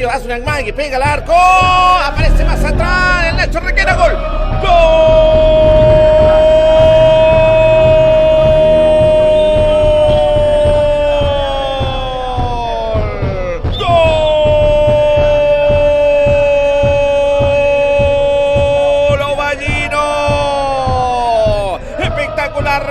Castillo hace un amague, pega al arco. Aparece más atrás. El Nacho Requena, gol.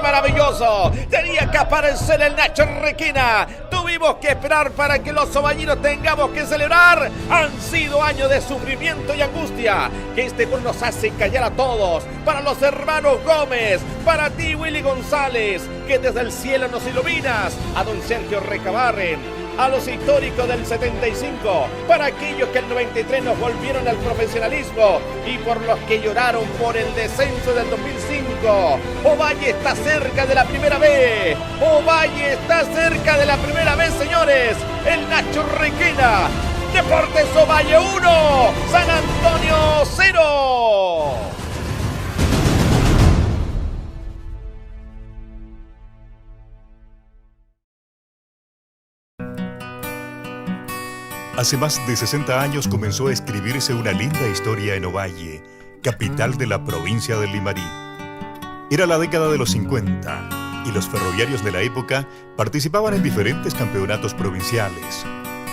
Maravilloso, tenía que aparecer el Nacho Requena. Tuvimos que esperar para que los ovallinos tengamos que celebrar. Han sido años de sufrimiento y angustia, que este gol nos hace callar a todos. Para los hermanos Gómez, para ti Willy González, que desde el cielo nos iluminas. A don Sergio Recabarren, a los históricos del 75, para aquellos que el 93 nos volvieron al profesionalismo y por los que lloraron por el descenso del 2005. Ovalle está cerca de la primera vez. Ovalle está cerca de la primera vez, señores. El Nacho Requena. Deportes Ovalle 1, San Antonio 0. Hace más de 60 años comenzó a escribirse una linda historia en Ovalle, capital de la provincia del Limarí. Era la década de los 50 y los ferroviarios de la época participaban en diferentes campeonatos provinciales.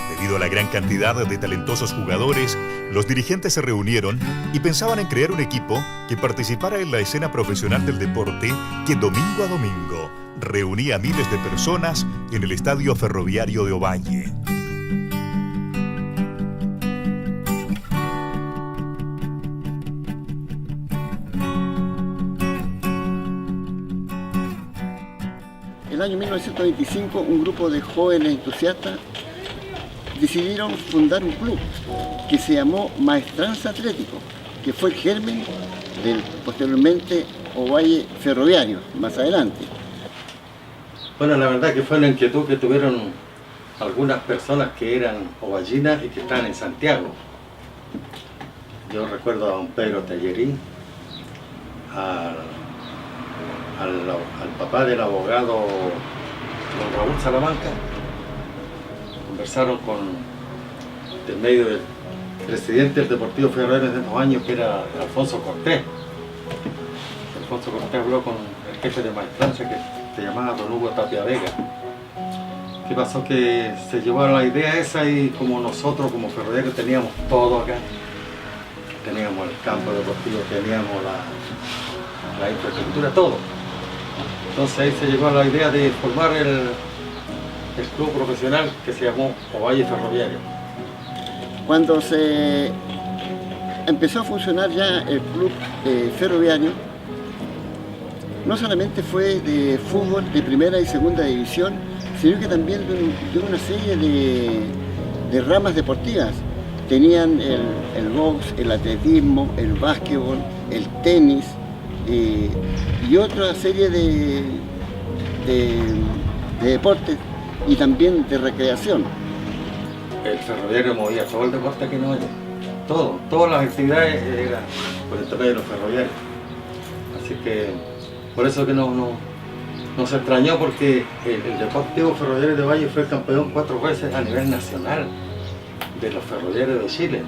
Debido a la gran cantidad de talentosos jugadores, los dirigentes se reunieron y pensaban en crear un equipo que participara en la escena profesional del deporte que domingo a domingo reunía a miles de personas en el Estadio Ferroviario de Ovalle. En el año 1925, un grupo de jóvenes entusiastas decidieron fundar un club que se llamó Maestranza Atlético, que fue el germen del posteriormente Ovalle Ferroviario, más adelante. Bueno, la verdad que fue una inquietud que tuvieron algunas personas que eran ovallinas y que estaban en Santiago. Yo recuerdo a don Pedro Tallerín, al papá del abogado don Raúl Salamanca. Conversaron del medio del presidente del Deportivo Ferroviario de esos años, que era Alfonso Cortés. Alfonso Cortés habló con el jefe de Maestranza, que se llamaba don Hugo Tapia Vega. ¿Qué pasó? Que se llevaron la idea esa y como nosotros como ferroviarios teníamos todo acá, teníamos el campo deportivo, teníamos la infraestructura, todo. Entonces ahí se llegó a la idea de formar el club profesional que se llamó Ovalle Ferroviario. Cuando se empezó a funcionar ya el club ferroviario, no solamente fue de fútbol de primera y segunda división, sino que también de una serie de ramas deportivas. Tenían el box, el atletismo, el básquetbol, el tenis, y otra serie de deportes y también de recreación. El ferroviario movía todo el deporte aquí en Ovalle, todas las actividades eran por el tema de los ferroviarios. Así que por eso que no se extrañó, porque el Deportivo Ferroviario de Ovalle fue campeón 4 veces a nivel nacional de los ferroviarios de Chile.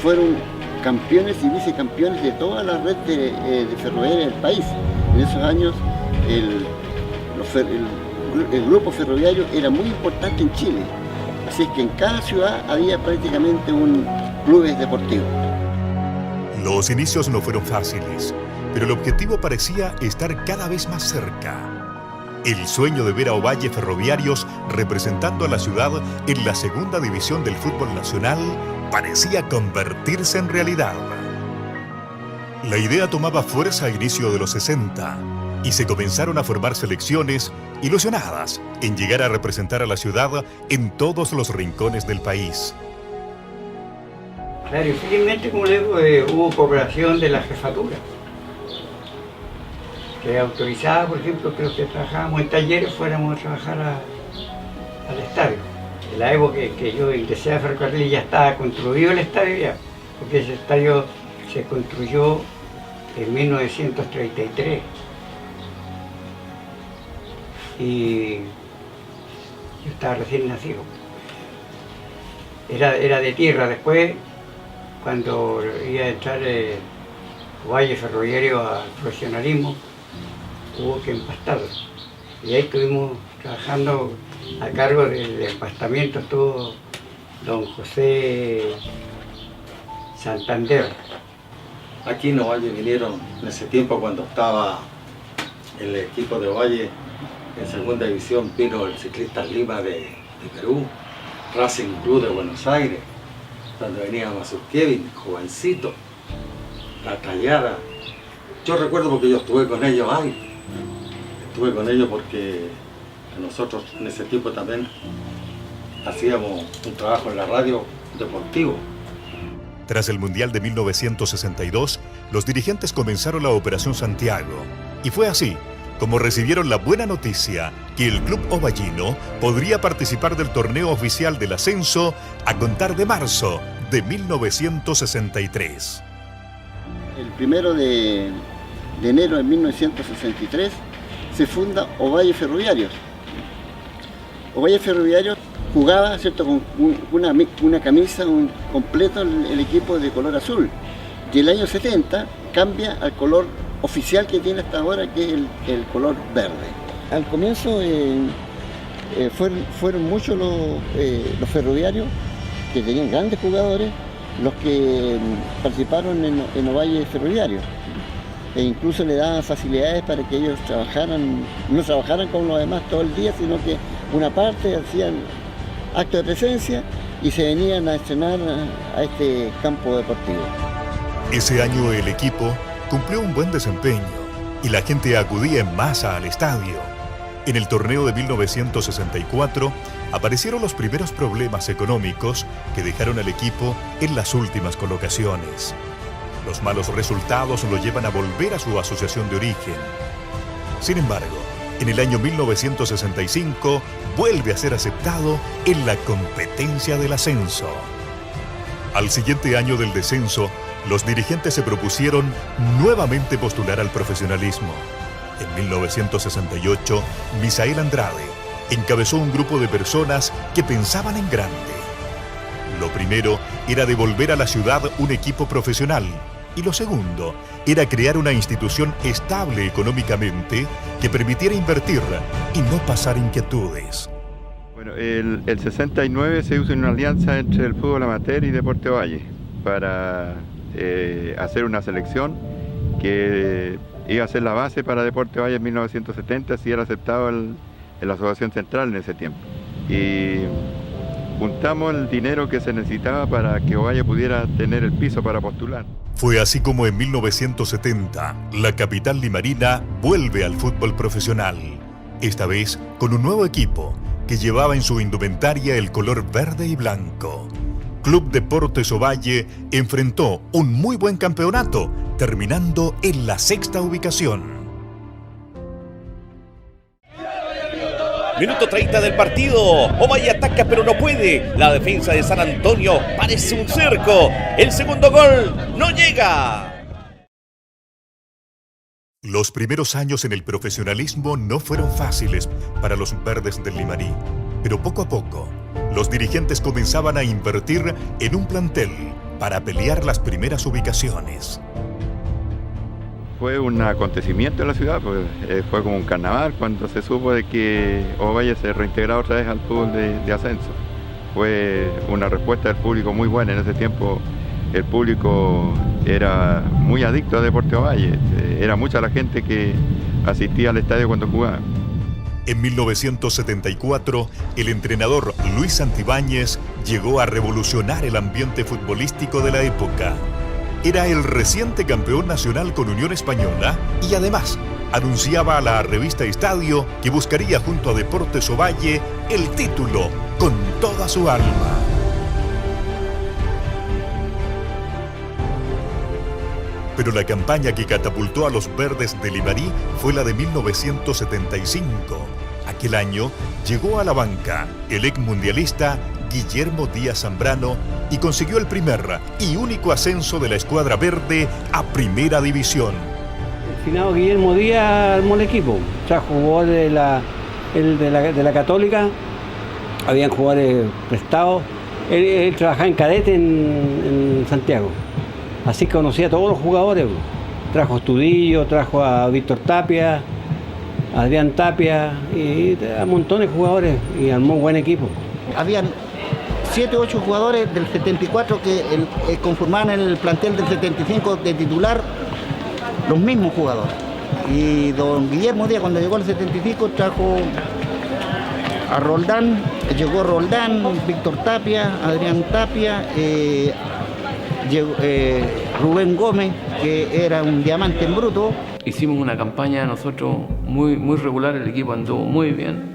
Fueron campeones y vicecampeones de toda la red de ferroviarios del país. En esos años el grupo ferroviario era muy importante en Chile, así es que en cada ciudad había prácticamente un club deportivo. Los inicios no fueron fáciles, pero el objetivo parecía estar cada vez más cerca. El sueño de ver a Ovalle Ferroviarios representando a la ciudad en la segunda división del fútbol nacional parecía convertirse en realidad. La idea tomaba fuerza a inicio de los 60 y se comenzaron a formar selecciones ilusionadas en llegar a representar a la ciudad en todos los rincones del país. Claro, y felizmente, como le digo, hubo cooperación de la jefatura, que autorizaba, por ejemplo, que los que trabajábamos en talleres fuéramos a trabajar al estadio. En la época que yo ingresé a Ferrocarril ya estaba construido el estadio ya, porque ese estadio se construyó en 1933. Y yo estaba recién nacido. era de tierra. Después, cuando iba a entrar Valle Ferroviario al profesionalismo, hubo que empastarlo. Y ahí estuvimos trabajando a cargo del empastamiento, estuvo don José Santander. Aquí en Ovalle vinieron en ese tiempo cuando estaba el equipo de Ovalle en segunda división, vino el Ciclista Lima de Perú, Racing Club de Buenos Aires, donde venía Mazurkiewicz, jovencito, La Tallada. Yo recuerdo porque yo estuve con ellos ahí. Estuve con ellos porque nosotros en ese tiempo también hacíamos un trabajo en la radio deportivo. Tras el Mundial de 1962, los dirigentes comenzaron la Operación Santiago. Y fue así como recibieron la buena noticia que el club ovallino podría participar del torneo oficial del ascenso a contar de marzo de 1963. El 1 de enero de 1963 se funda Ovalle Ferroviarios. Ovalle Ferroviarios jugaba, ¿cierto?, con una camisa, un completo el equipo de color azul. Y el año 70 cambia al color oficial que tiene hasta ahora, que es el color verde. Al comienzo fueron muchos los ferroviarios, que tenían grandes jugadores, los que participaron en Ovalle Ferroviarios. E incluso le daban facilidades para que ellos no trabajaran como los demás todo el día, sino que una parte hacían acto de presencia y se venían a estrenar a este campo deportivo. Ese año el equipo cumplió un buen desempeño y la gente acudía en masa al estadio. En el torneo de 1964 aparecieron los primeros problemas económicos que dejaron al equipo en las últimas colocaciones. Los malos resultados lo llevan a volver a su asociación de origen. Sin embargo, en el año 1965 vuelve a ser aceptado en la competencia del ascenso. Al siguiente año del descenso, los dirigentes se propusieron nuevamente postular al profesionalismo. En 1968, Misael Andrade encabezó un grupo de personas que pensaban en grande. Lo primero era devolver a la ciudad un equipo profesional y lo segundo era crear una institución estable económicamente que permitiera invertir y no pasar inquietudes. Bueno, el 69 se hizo una alianza entre el fútbol amateur y Deportes Ovalle para hacer una selección que iba a ser la base para Deportes Ovalle en 1970 si era aceptado en la Asociación Central en ese tiempo. Y juntamos el dinero que se necesitaba para que Ovalle pudiera tener el piso para postular. Fue así como en 1970 la capital limarina vuelve al fútbol profesional, esta vez con un nuevo equipo que llevaba en su indumentaria el color verde y blanco. Club Deportes Ovalle enfrentó un muy buen campeonato, terminando en la 6ª ubicación. Minuto 30 del partido. Ovalle ataca pero no puede. La defensa de San Antonio parece un cerco. El segundo gol no llega. Los primeros años en el profesionalismo no fueron fáciles para los verdes del Limarí, pero poco a poco los dirigentes comenzaban a invertir en un plantel para pelear las primeras ubicaciones. Fue un acontecimiento en la ciudad, pues, fue como un carnaval cuando se supo de que Ovalle se reintegraba otra vez al fútbol de ascenso. Fue una respuesta del público muy buena. En ese tiempo el público era muy adicto a Deportes Ovalle, era mucha la gente que asistía al estadio cuando jugaba. En 1974, el entrenador Luis Santibáñez llegó a revolucionar el ambiente futbolístico de la época. Era el reciente campeón nacional con Unión Española y además anunciaba a la revista Estadio que buscaría junto a Deportes Ovalle el título con toda su alma. Pero la campaña que catapultó a los verdes de Limarí fue la de 1975. Aquel año llegó a la banca el ex mundialista Guillermo Díaz Zambrano y consiguió el primer y único ascenso de la escuadra verde a Primera División. El finado Guillermo Díaz armó el equipo, trajo jugadores de la Católica, habían jugadores prestados Él trabajaba en cadete en Santiago, así que conocía a todos los jugadores. Trajo a Estudillo, trajo a Víctor Tapia, a Adrián Tapia y a montones de jugadores y armó un buen equipo. Habían 7 u 8 jugadores del 74 que conformaban el plantel del 75 de titular, los mismos jugadores. Y don Guillermo Díaz, cuando llegó al 75, trajo a Roldán, llegó Roldán, Víctor Tapia, Adrián Tapia, Rubén Gómez, que era un diamante en bruto. Hicimos una campaña nosotros muy regular, el equipo anduvo muy bien.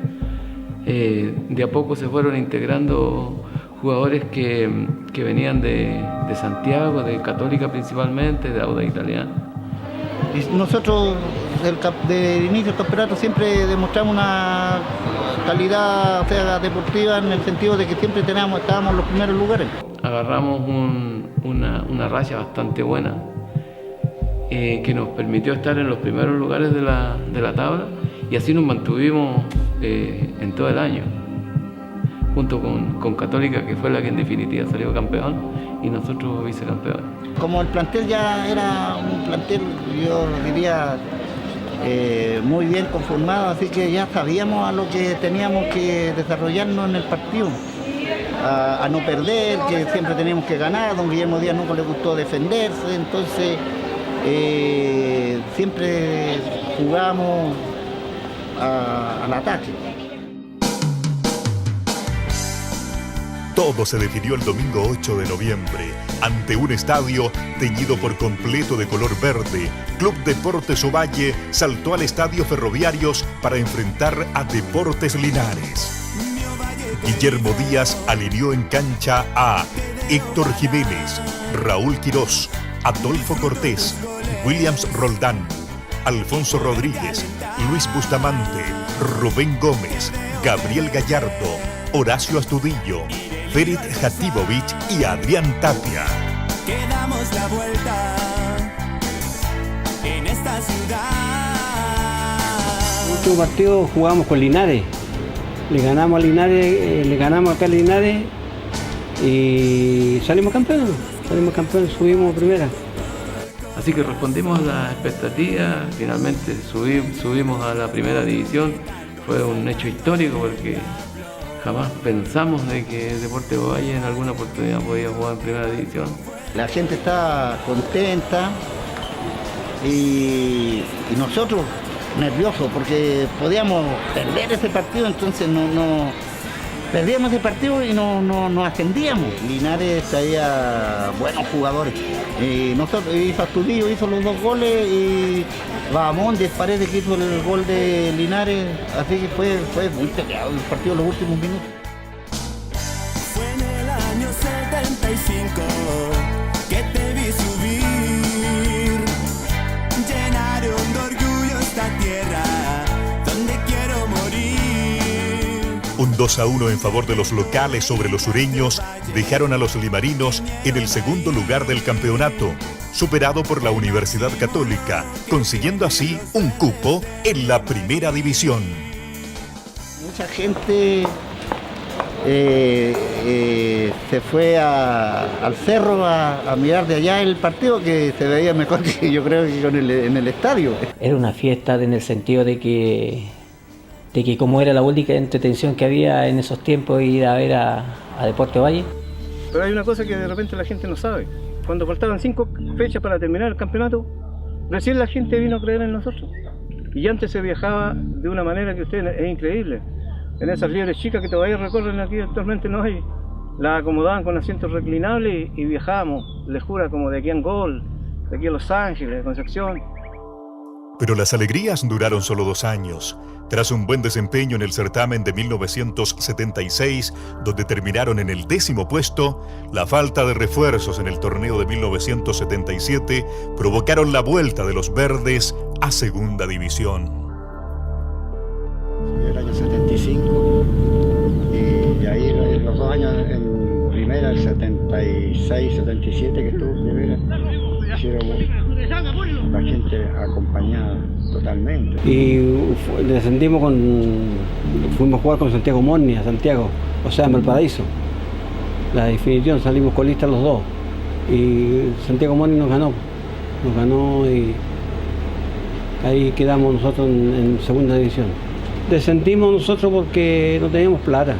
De a poco se fueron integrando jugadores que venían de Santiago, de Católica principalmente, de Audax Italiano. Y nosotros, de inicio del campeonato, siempre demostramos una calidad, o sea, deportiva, en el sentido de que siempre estábamos en los primeros lugares. Agarramos una racha bastante buena que nos permitió estar en los primeros lugares de la tabla, y así nos mantuvimos en todo el año, junto con Católica, que fue la que en definitiva salió campeón, y nosotros vicecampeones. Como el plantel ya era un plantel, yo diría, muy bien conformado, así que ya sabíamos a lo que teníamos que desarrollarnos en el partido, a no perder, que siempre teníamos que ganar. Don Guillermo Díaz nunca le gustó defenderse, entonces siempre jugamos al ataque. Todo se definió el domingo 8 de noviembre, ante un estadio teñido por completo de color verde. Club Deportes Ovalle saltó al Estadio Ferroviarios para enfrentar a Deportes Linares. Guillermo Díaz alineó en cancha a Héctor Jiménez, Raúl Quirós, Adolfo Cortés, Williams Roldán, Alfonso Rodríguez, Luis Bustamante, Rubén Gómez, Gabriel Gallardo, Horacio Astudillo, Ferit Hatibovich y Adrián Tapia. Que damos la vuelta en esta ciudad. El último partido jugamos con Linares. Le ganamos a Linares, le ganamos acá a Linares y salimos campeones, subimos a primera. Así que respondimos a las expectativas, finalmente subimos a la primera división. Fue un hecho histórico porque jamás pensamos de que Deportes Ovalle en alguna oportunidad podía jugar en primera división. La gente está contenta y nosotros nerviosos porque podíamos perder ese partido, entonces no perdíamos ese partido y no ascendíamos. Linares traía buenos jugadores. Nosotros Astudillo hizo los 2 goles y Bahamondes Paredes que hizo el gol de Linares, así que fue muy peleado el partido en los últimos minutos. Fue en el año 75 que te vi subir, llenaron de orgullo esta tierra donde quiero morir. Un 2-1 en favor de los locales sobre los sureños dejaron a los limarinos en el segundo lugar del campeonato, superado por la Universidad Católica, consiguiendo así un cupo en la primera división. Mucha gente se fue al cerro a mirar de allá el partido, que se veía mejor que yo creo que en el estadio. Era una fiesta en el sentido de que como era la única entretención que había en esos tiempos, ir a ver a Deportes Ovalle. Pero hay una cosa que de repente la gente no sabe. Cuando faltaban 5 fechas para terminar el campeonato, recién la gente vino a creer en nosotros. Y antes se viajaba de una manera que es increíble. En esas liebres chicas que todavía recorren aquí actualmente no hay. La acomodaban con asientos reclinables y viajábamos, les juro, como de aquí a Angol, de aquí a Los Ángeles, de Concepción. Pero las alegrías duraron solo 2 años. Tras un buen desempeño en el certamen de 1976, donde terminaron en el 10º puesto, la falta de refuerzos en el torneo de 1977 provocaron la vuelta de los verdes a segunda división. El año 75 y ahí los 2 años en primera, el 76, 77 que estuvo en primera, hicieron la gente acompañada totalmente. Y descendimos fuimos a jugar con Santiago Morning a Santiago, o sea, en Valparaíso. la definición, salimos colistas los dos. Y Santiago Morning nos ganó y ahí quedamos nosotros en segunda división. Descendimos nosotros porque no teníamos plata.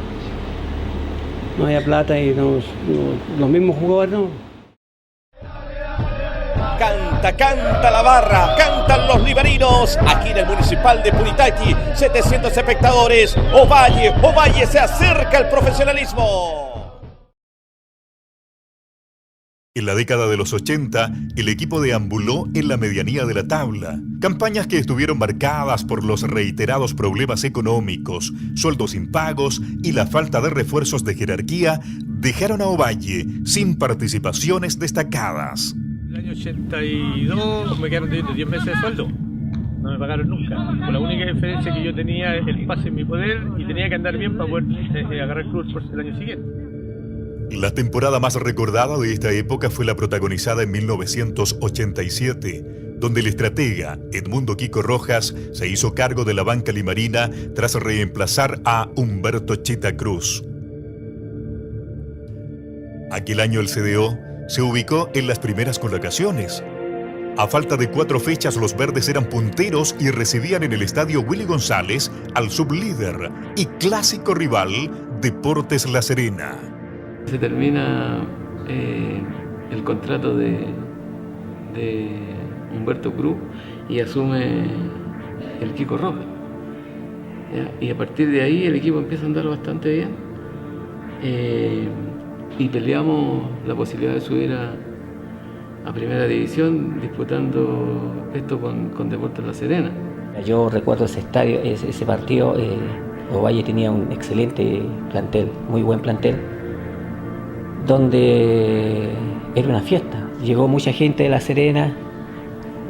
No había plata y los mismos jugadores no. Canta la barra, cantan los liberinos. Aquí en el Municipal de Punitaqui, 700 espectadores. Ovalle se acerca al profesionalismo. En la década de los 80, el equipo deambuló en la medianía de la tabla. Campañas que estuvieron marcadas por los reiterados problemas económicos, sueldos impagos y la falta de refuerzos de jerarquía dejaron a Ovalle sin participaciones destacadas. El año 82 me quedaron debiendo 10 meses de sueldo. No me pagaron nunca. Por la única diferencia que yo tenía el pase en mi poder y tenía que andar bien para poder agarrar el club por el año siguiente. La temporada más recordada de esta época fue la protagonizada en 1987, donde el estratega Edmundo Kiko Rojas se hizo cargo de la banca limarina tras reemplazar a Humberto Chita Cruz. Aquel año el CDO se ubicó en las primeras colocaciones. A falta de 4 fechas, los verdes eran punteros y recibían en el estadio Willy González al sublíder y clásico rival Deportes La Serena. Se termina el contrato de Humberto Cruz y asume el Kiko Rojas. Y a partir de ahí el equipo empieza a andar bastante bien y peleamos la posibilidad de subir a primera división disputando esto con Deportes La Serena. Yo recuerdo ese estadio, ese partido. Ovalle tenía un excelente plantel, muy buen plantel, donde era una fiesta. Llegó mucha gente de La Serena,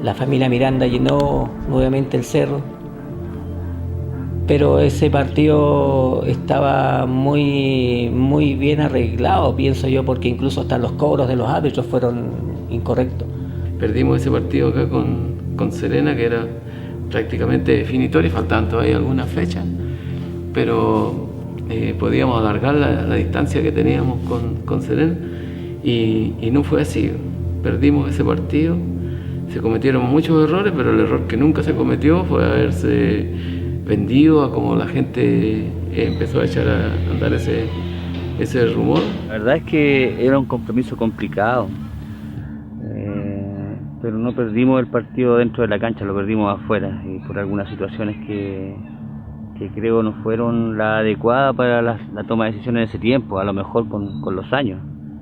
la familia Miranda llenó nuevamente el cerro, pero ese partido estaba muy bien arreglado, pienso yo, porque incluso hasta los cobros de los árbitros fueron incorrectos. Perdimos ese partido acá con Serena, que era prácticamente definitorio, faltaban todavía algunas fechas, pero podíamos alargar la distancia que teníamos con Serena y no fue así. Perdimos ese partido, se cometieron muchos errores, pero el error que nunca se cometió fue haberse vendido a como la gente empezó a echar a andar ese rumor. La verdad es que era un compromiso complicado, pero no perdimos el partido dentro de la cancha, lo perdimos afuera y por algunas situaciones que creo no fueron la adecuada para la toma de decisiones en ese tiempo, a lo mejor con los años.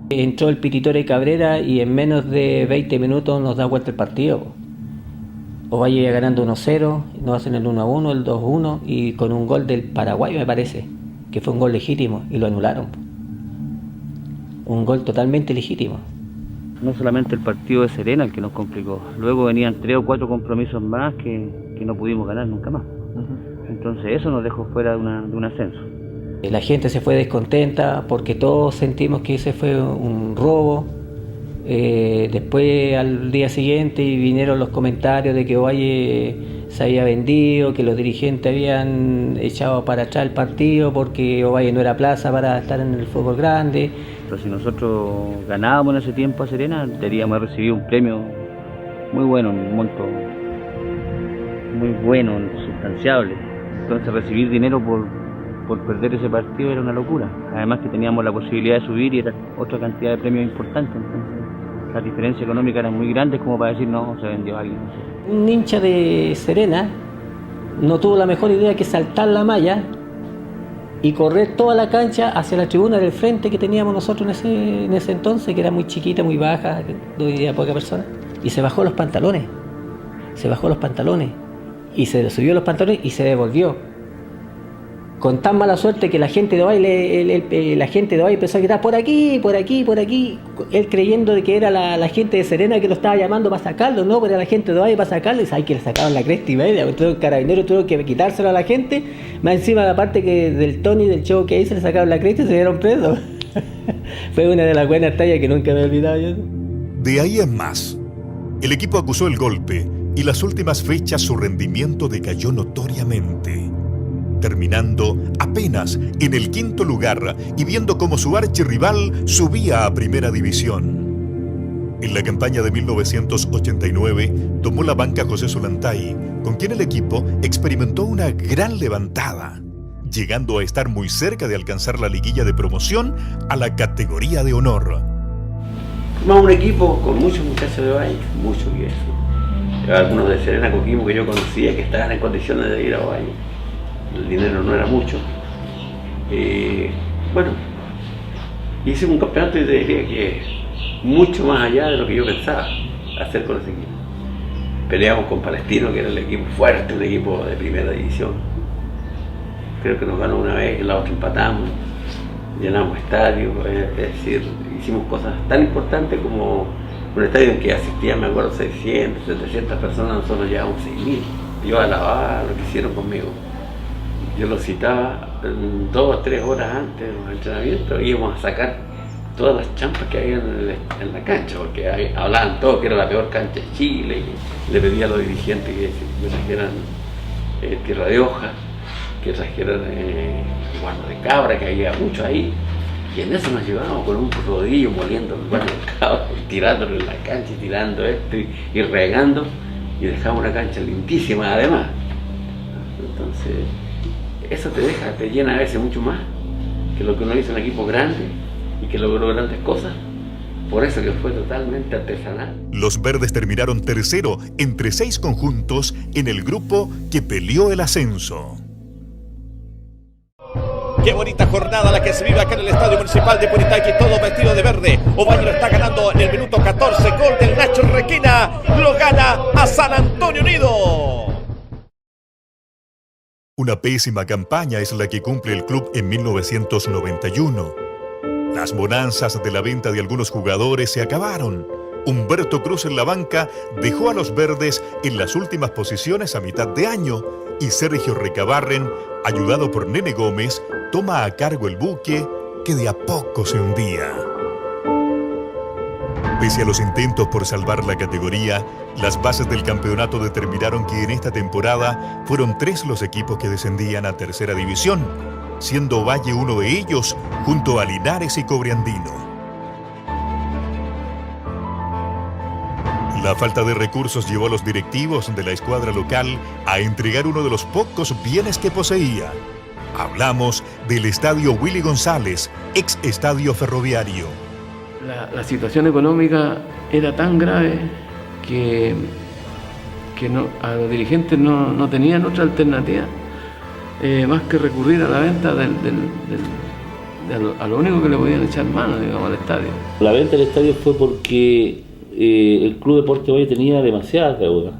Entró el Pititore Cabrera y en menos de 20 minutos nos da vuelta el partido. Ovalle iba ganando 1-0, nos hacen el 1-1, el 2-1 y con un gol del Paraguay, me parece, que fue un gol legítimo y lo anularon. Un gol totalmente legítimo. No solamente el partido de Serena el que nos complicó, luego venían 3 o 4 compromisos más que no pudimos ganar nunca más. Entonces eso nos dejó fuera de un ascenso. La gente se fue descontenta porque todos sentimos que ese fue un robo. Después al día siguiente vinieron los comentarios de que Ovalle se había vendido, que los dirigentes habían echado para atrás el partido porque Ovalle no era plaza para estar en el fútbol grande. Pero si nosotros ganábamos en ese tiempo a Serena, deberíamos recibir un premio muy bueno, un monto muy bueno, sustanciable. Entonces recibir dinero por perder ese partido era una locura. Además que teníamos la posibilidad de subir y era otra cantidad de premios importante. Entonces las diferencias económicas eran muy grandes como para decir no, se vendió a alguien. Un hincha de Serena no tuvo la mejor idea que saltar la malla y correr toda la cancha hacia la tribuna del frente que teníamos nosotros en ese entonces, que era muy chiquita, muy baja, donde había poca persona, y se bajó los pantalones. Y se le subió los pantalones y se devolvió. Con tan mala suerte que la gente de Ovalle empezó a gritar por aquí, él creyendo de que era la gente de Serena que lo estaba llamando para sacarlo, no, pero era la gente de Ovalle para sacarlo, y sabes que le sacaron la cresta y media, entonces el carabinero tuvo que quitárselo a la gente, más encima la parte que del Tony, del show que hizo, le sacaron la cresta y se dieron presos. Fue una de las buenas tallas que nunca me he olvidado yo. De ahí en más, el equipo acusó el golpe y las últimas fechas su rendimiento decayó notoriamente. terminando apenas en el 5º lugar y viendo cómo su archirrival subía a Primera División. En la campaña de 1989 tomó la banca José Solantay, con quien el equipo experimentó una gran levantada, llegando a estar muy cerca de alcanzar la liguilla de promoción a la categoría de honor. Formamos un equipo con muchos muchachos de Ovalle, muchos y eso. Algunos de Serena Coquimbo que yo conocía que estaban en condiciones de ir a Ovalle. El dinero no era mucho. Bueno, hicimos un campeonato y te diría que mucho más allá de lo que yo pensaba hacer con ese equipo. Peleamos con Palestino, que era el equipo fuerte, un equipo de primera división. Creo que nos ganó una vez, la otra empatamos, llenamos estadios, es decir, hicimos cosas tan importantes como un estadio en que asistían, me acuerdo, 600, 700 personas, nosotros llevábamos 6.000. Yo alababa lo que hicieron conmigo. Yo los citaba 2 o 3 horas antes de los entrenamientos, íbamos a sacar todas las champas que había en la cancha, porque hablaban todos que era la peor cancha de Chile, y le pedía a los dirigentes que me trajeran tierra de hoja, que trajeran guano de cabra, que había mucho ahí, y en eso nos llevábamos con un rodillo moliendo el guano de cabra, tirándolo en la cancha, y tirando esto y regando, y dejamos una cancha lindísima además. Entonces, eso te llena a veces mucho más que lo que uno hizo en un equipo grande y que logró grandes cosas. Por eso que fue totalmente artesanal. Los verdes terminaron tercero entre 6 conjuntos en el grupo que peleó el ascenso. Qué bonita jornada la que se vive acá en el Estadio Municipal de Punitaqui, todo vestido de verde. Ovalle lo está ganando en el minuto 14, gol del Nacho Requena, lo gana a San Antonio Unido. Una pésima campaña es la que cumple el club en 1991. Las bonanzas de la venta de algunos jugadores se acabaron. Humberto Cruz en la banca dejó a los verdes en las últimas posiciones a mitad de año y Sergio Recabarren, ayudado por Nene Gómez, toma a cargo el buque que de a poco se hundía. Pese a los intentos por salvar la categoría, las bases del campeonato determinaron que en esta temporada fueron 3 los equipos que descendían a tercera división, siendo Ovalle uno de ellos, junto a Linares y Cobreandino. La falta de recursos llevó a los directivos de la escuadra local a entregar uno de los pocos bienes que poseía. Hablamos del Estadio Willy González, ex Estadio Ferroviario. La situación económica era tan grave que a los dirigentes no tenían otra alternativa más que recurrir a la venta a lo único que le podían echar mano, digamos, al estadio. La venta del estadio fue porque el Club Deportes Ovalle tenía demasiadas deudas,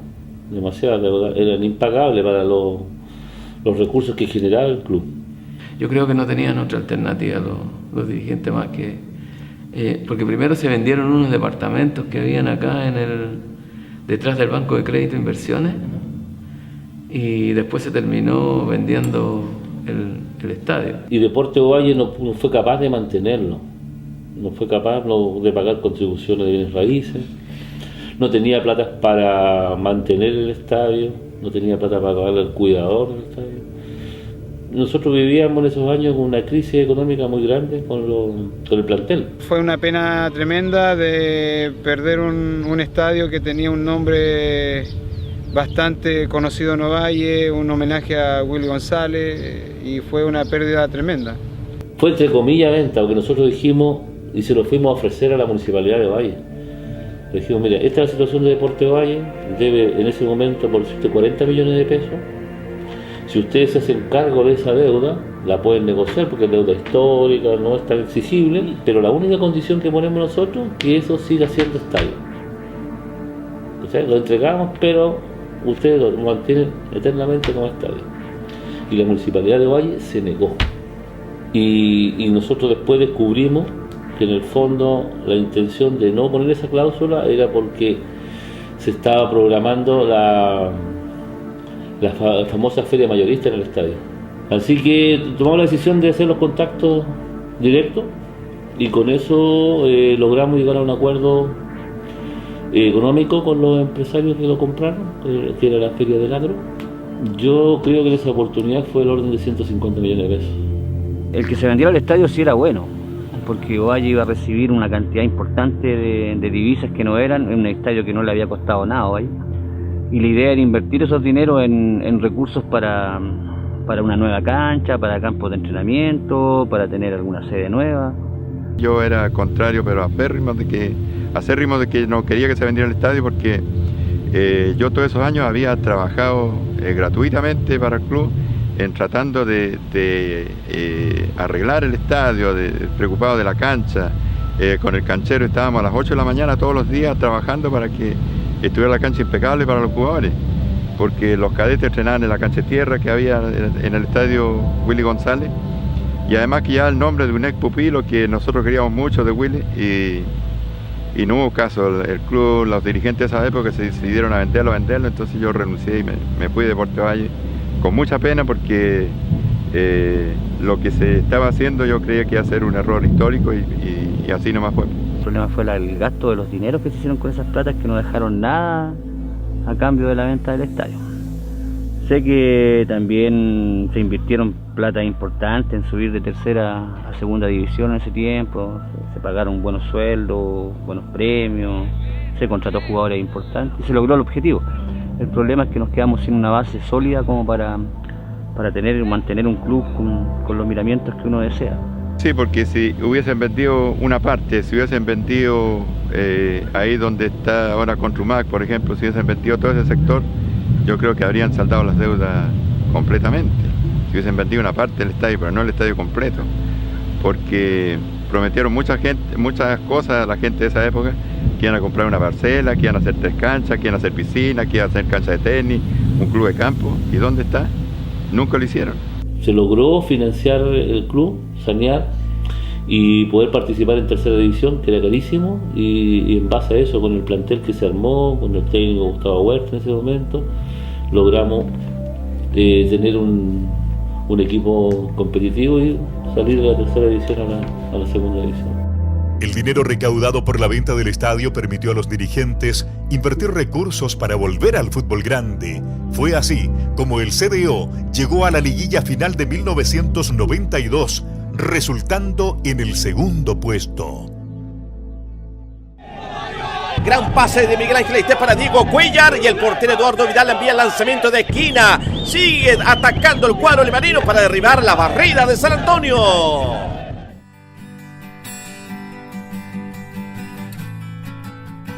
eran impagables para los recursos que generaba el club. Yo creo que no tenían otra alternativa los dirigentes más que... porque primero se vendieron unos departamentos que habían acá detrás del Banco de Crédito e Inversiones, y después se terminó vendiendo el estadio. Y Deportes Ovalle no fue capaz de mantenerlo, no fue capaz de pagar contribuciones de bienes raíces, no tenía plata para mantener el estadio, no tenía plata para pagarle al cuidador del estadio. Nosotros vivíamos en esos años una crisis económica muy grande con el plantel. Fue una pena tremenda de perder un estadio que tenía un nombre bastante conocido en Ovalle, un homenaje a Willy González, y fue una pérdida tremenda. Fue entre comillas venta, porque nosotros dijimos y se lo fuimos a ofrecer a la Municipalidad de Ovalle. Le dijimos, mira, esta es la situación de Deportes Ovalle, debe en ese momento por 40 millones de pesos. Si ustedes se hacen cargo de esa deuda, la pueden negociar porque es deuda histórica, no es tan exigible, pero la única condición que ponemos nosotros es que eso siga siendo estadio. O sea, lo entregamos, pero ustedes lo mantienen eternamente como estadio. Y la Municipalidad de Ovalle se negó. Y nosotros después descubrimos que en el fondo la intención de no poner esa cláusula era porque se estaba programando la famosa feria mayorista en el estadio. Así que tomamos la decisión de hacer los contactos directos y con eso logramos llegar a un acuerdo económico con los empresarios que lo compraron, que era la Feria del Agro, Yo creo que en esa oportunidad fue el orden de 150 millones de pesos. El que se vendiera al estadio sí era bueno, porque Ovalle iba a recibir una cantidad importante de divisas que no eran, en un estadio que no le había costado nada a Ovalle. Y la idea era invertir esos dineros en recursos para una nueva cancha, para campos de entrenamiento, para tener alguna sede nueva. Yo era contrario, pero acérrimo de que no quería que se vendiera el estadio, porque yo todos esos años había trabajado gratuitamente para el club en tratando de arreglar el estadio, preocupado de la cancha. Con el canchero estábamos a las 8 de la mañana todos los días trabajando para que estuviera la cancha impecable para los jugadores, porque los cadetes entrenaban en la cancha de tierra que había en el estadio Willy González, y además que ya el nombre de un ex pupilo que nosotros queríamos mucho de Willy, y no hubo caso. El club, los dirigentes de esa época se decidieron a venderlo, entonces yo renuncié y me fui de Deportes Ovalle con mucha pena, porque lo que se estaba haciendo yo creía que iba a ser un error histórico y así nomás fue. El problema fue el gasto de los dineros que se hicieron con esas platas, que no dejaron nada a cambio de la venta del estadio. Sé que también se invirtieron plata importante en subir de tercera a segunda división en ese tiempo, se pagaron buenos sueldos, buenos premios, se contrató jugadores importantes y se logró el objetivo. El problema es que nos quedamos sin una base sólida como para mantener un club con los miramientos que uno desea. Sí, porque si hubiesen vendido una parte, si hubiesen vendido ahí donde está ahora Contrumac, por ejemplo, si hubiesen vendido todo ese sector, yo creo que habrían saldado las deudas completamente. Si hubiesen vendido una parte del estadio, pero no el estadio completo, porque prometieron muchas cosas a la gente de esa época, que iban a comprar una parcela, que iban a hacer 3 canchas, que iban a hacer piscina, que iban a hacer cancha de tenis, un club de campo. ¿Y dónde está? Nunca lo hicieron. Se logró financiar el club, sanear y poder participar en tercera división, que era carísimo, y en base a eso, con el plantel que se armó, con el técnico Gustavo Huerta en ese momento, logramos tener un equipo competitivo y salir de la tercera división a la segunda división. El dinero recaudado por la venta del estadio permitió a los dirigentes invertir recursos para volver al fútbol grande. Fue así como el CDO llegó a la liguilla final de 1992, resultando en el segundo puesto. Gran pase de Miguel Ángel Aisté para Diego Cuellar, y el portero Eduardo Vidal envía el lanzamiento de esquina. Sigue atacando el cuadro limarino para derribar la barrera de San Antonio.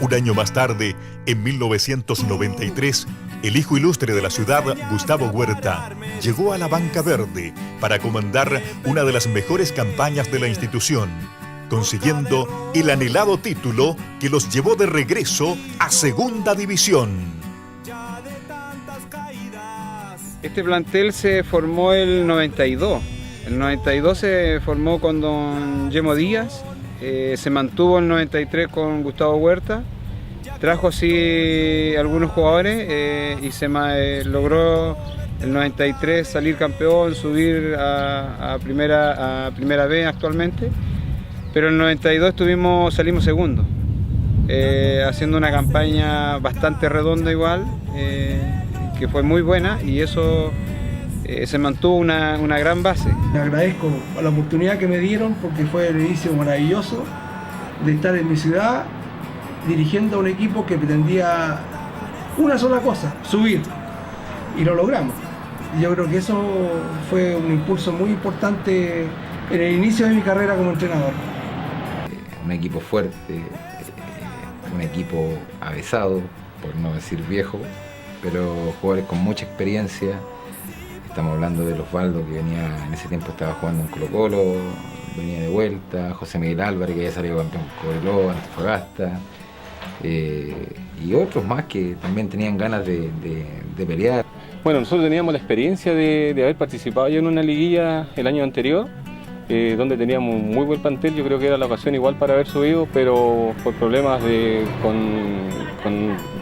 Un año más tarde, en 1993, el hijo ilustre de la ciudad, Gustavo Huerta, llegó a la banca verde para comandar una de las mejores campañas de la institución, consiguiendo el anhelado título que los llevó de regreso a Segunda División. Este plantel se formó el 92. El 92 se formó con don Yemo Díaz. Se mantuvo el 93 con Gustavo Huerta, trajo así algunos jugadores y se logró el 93 salir campeón, subir a primera B actualmente, pero el 92 salimos segundo, haciendo una campaña bastante redonda igual, que fue muy buena, y eso se mantuvo una gran base. Le agradezco la oportunidad que me dieron, porque fue el inicio maravilloso de estar en mi ciudad dirigiendo a un equipo que pretendía una sola cosa: subir, y lo logramos. Y yo creo que eso fue un impulso muy importante en el inicio de mi carrera como entrenador. Un equipo fuerte, un equipo avesado, por no decir viejo, pero jugadores con mucha experiencia. Estamos hablando de Osvaldo, que venía, en ese tiempo estaba jugando en Colo-Colo, venía de vuelta, José Miguel Álvarez, que ya salió campeón con Cobreloa, Antofagasta, y otros más que también tenían ganas de pelear. Bueno, nosotros teníamos la experiencia de haber participado ya en una liguilla el año anterior, donde teníamos un muy buen plantel. Yo creo que era la ocasión igual para haber subido, pero por problemas de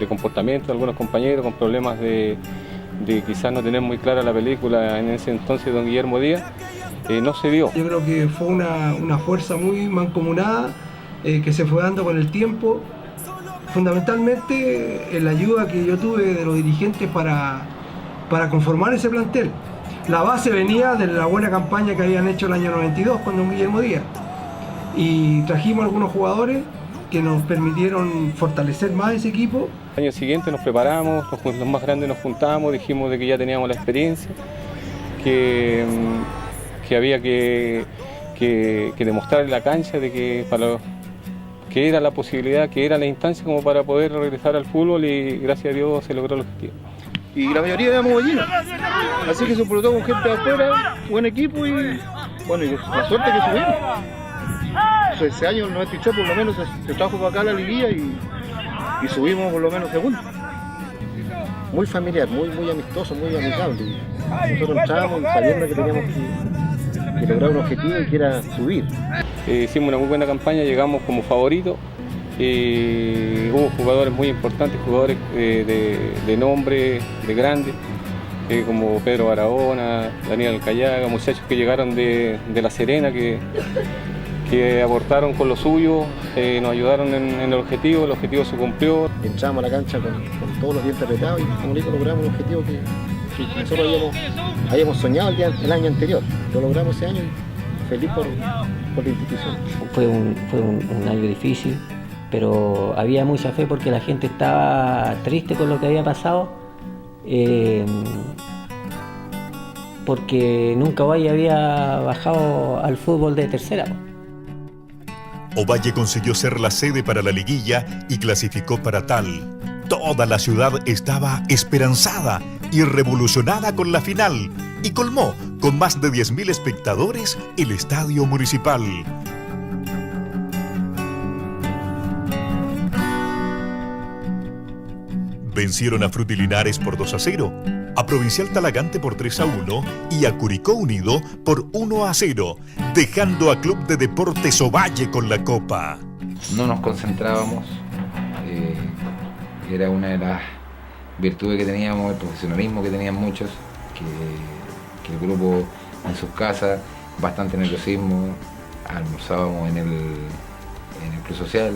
comportamiento de algunos compañeros, con problemas de quizás no tener muy clara la película en ese entonces don Guillermo Díaz, no se dio. Yo creo que fue una fuerza muy mancomunada que se fue dando con el tiempo, fundamentalmente en la ayuda que yo tuve de los dirigentes para para conformar ese plantel. La base venía de la buena campaña que habían hecho el año 92 con don Guillermo Díaz. Y trajimos algunos jugadores que nos permitieron fortalecer más ese equipo. El año siguiente nos preparamos, los más grandes nos juntamos, dijimos de que ya teníamos la experiencia, que había que demostrar en la cancha de que era la posibilidad, que era la instancia como para poder regresar al fútbol, y gracias a Dios se logró el objetivo. Y la mayoría éramos gallinos, así que se explotó con gente de afuera, buen equipo y bueno, y la suerte que subimos. Entonces, ese año, el 93, por lo menos se trajo para acá la liguilla y subimos por lo menos segundo. Muy familiar, muy amistoso, muy amigable. Nosotros entrábamos sabiendo que teníamos que lograr un objetivo y que era subir. Hicimos una muy buena campaña, llegamos como favoritos. Hubo jugadores muy importantes, jugadores de nombre, de grandes, como Pedro Barahona, Daniel Alcayaga, muchachos que llegaron de La Serena, que aportaron con lo suyo, nos ayudaron en el objetivo se cumplió. Entramos a la cancha con todos los dientes apretados y como digo, logramos un objetivo que nosotros habíamos soñado el año anterior. Lo logramos ese año y feliz por la institución. Fue un año difícil, pero había mucha fe porque la gente estaba triste con lo que había pasado, porque nunca Ovalle había bajado al fútbol de tercera. Ovalle consiguió ser la sede para la liguilla y clasificó para tal. Toda la ciudad estaba esperanzada y revolucionada con la final y colmó con más de 10.000 espectadores el estadio municipal. Vencieron a Frutilinares por 2-0, a Provincial Talagante por 3-1 y a Curicó Unido por 1-0, dejando a Club de Deportes Ovalle con la copa. No nos concentrábamos, era una de las virtudes que teníamos, el profesionalismo que tenían muchos, que el grupo en sus casas, bastante nerviosismo, almorzábamos en el club social,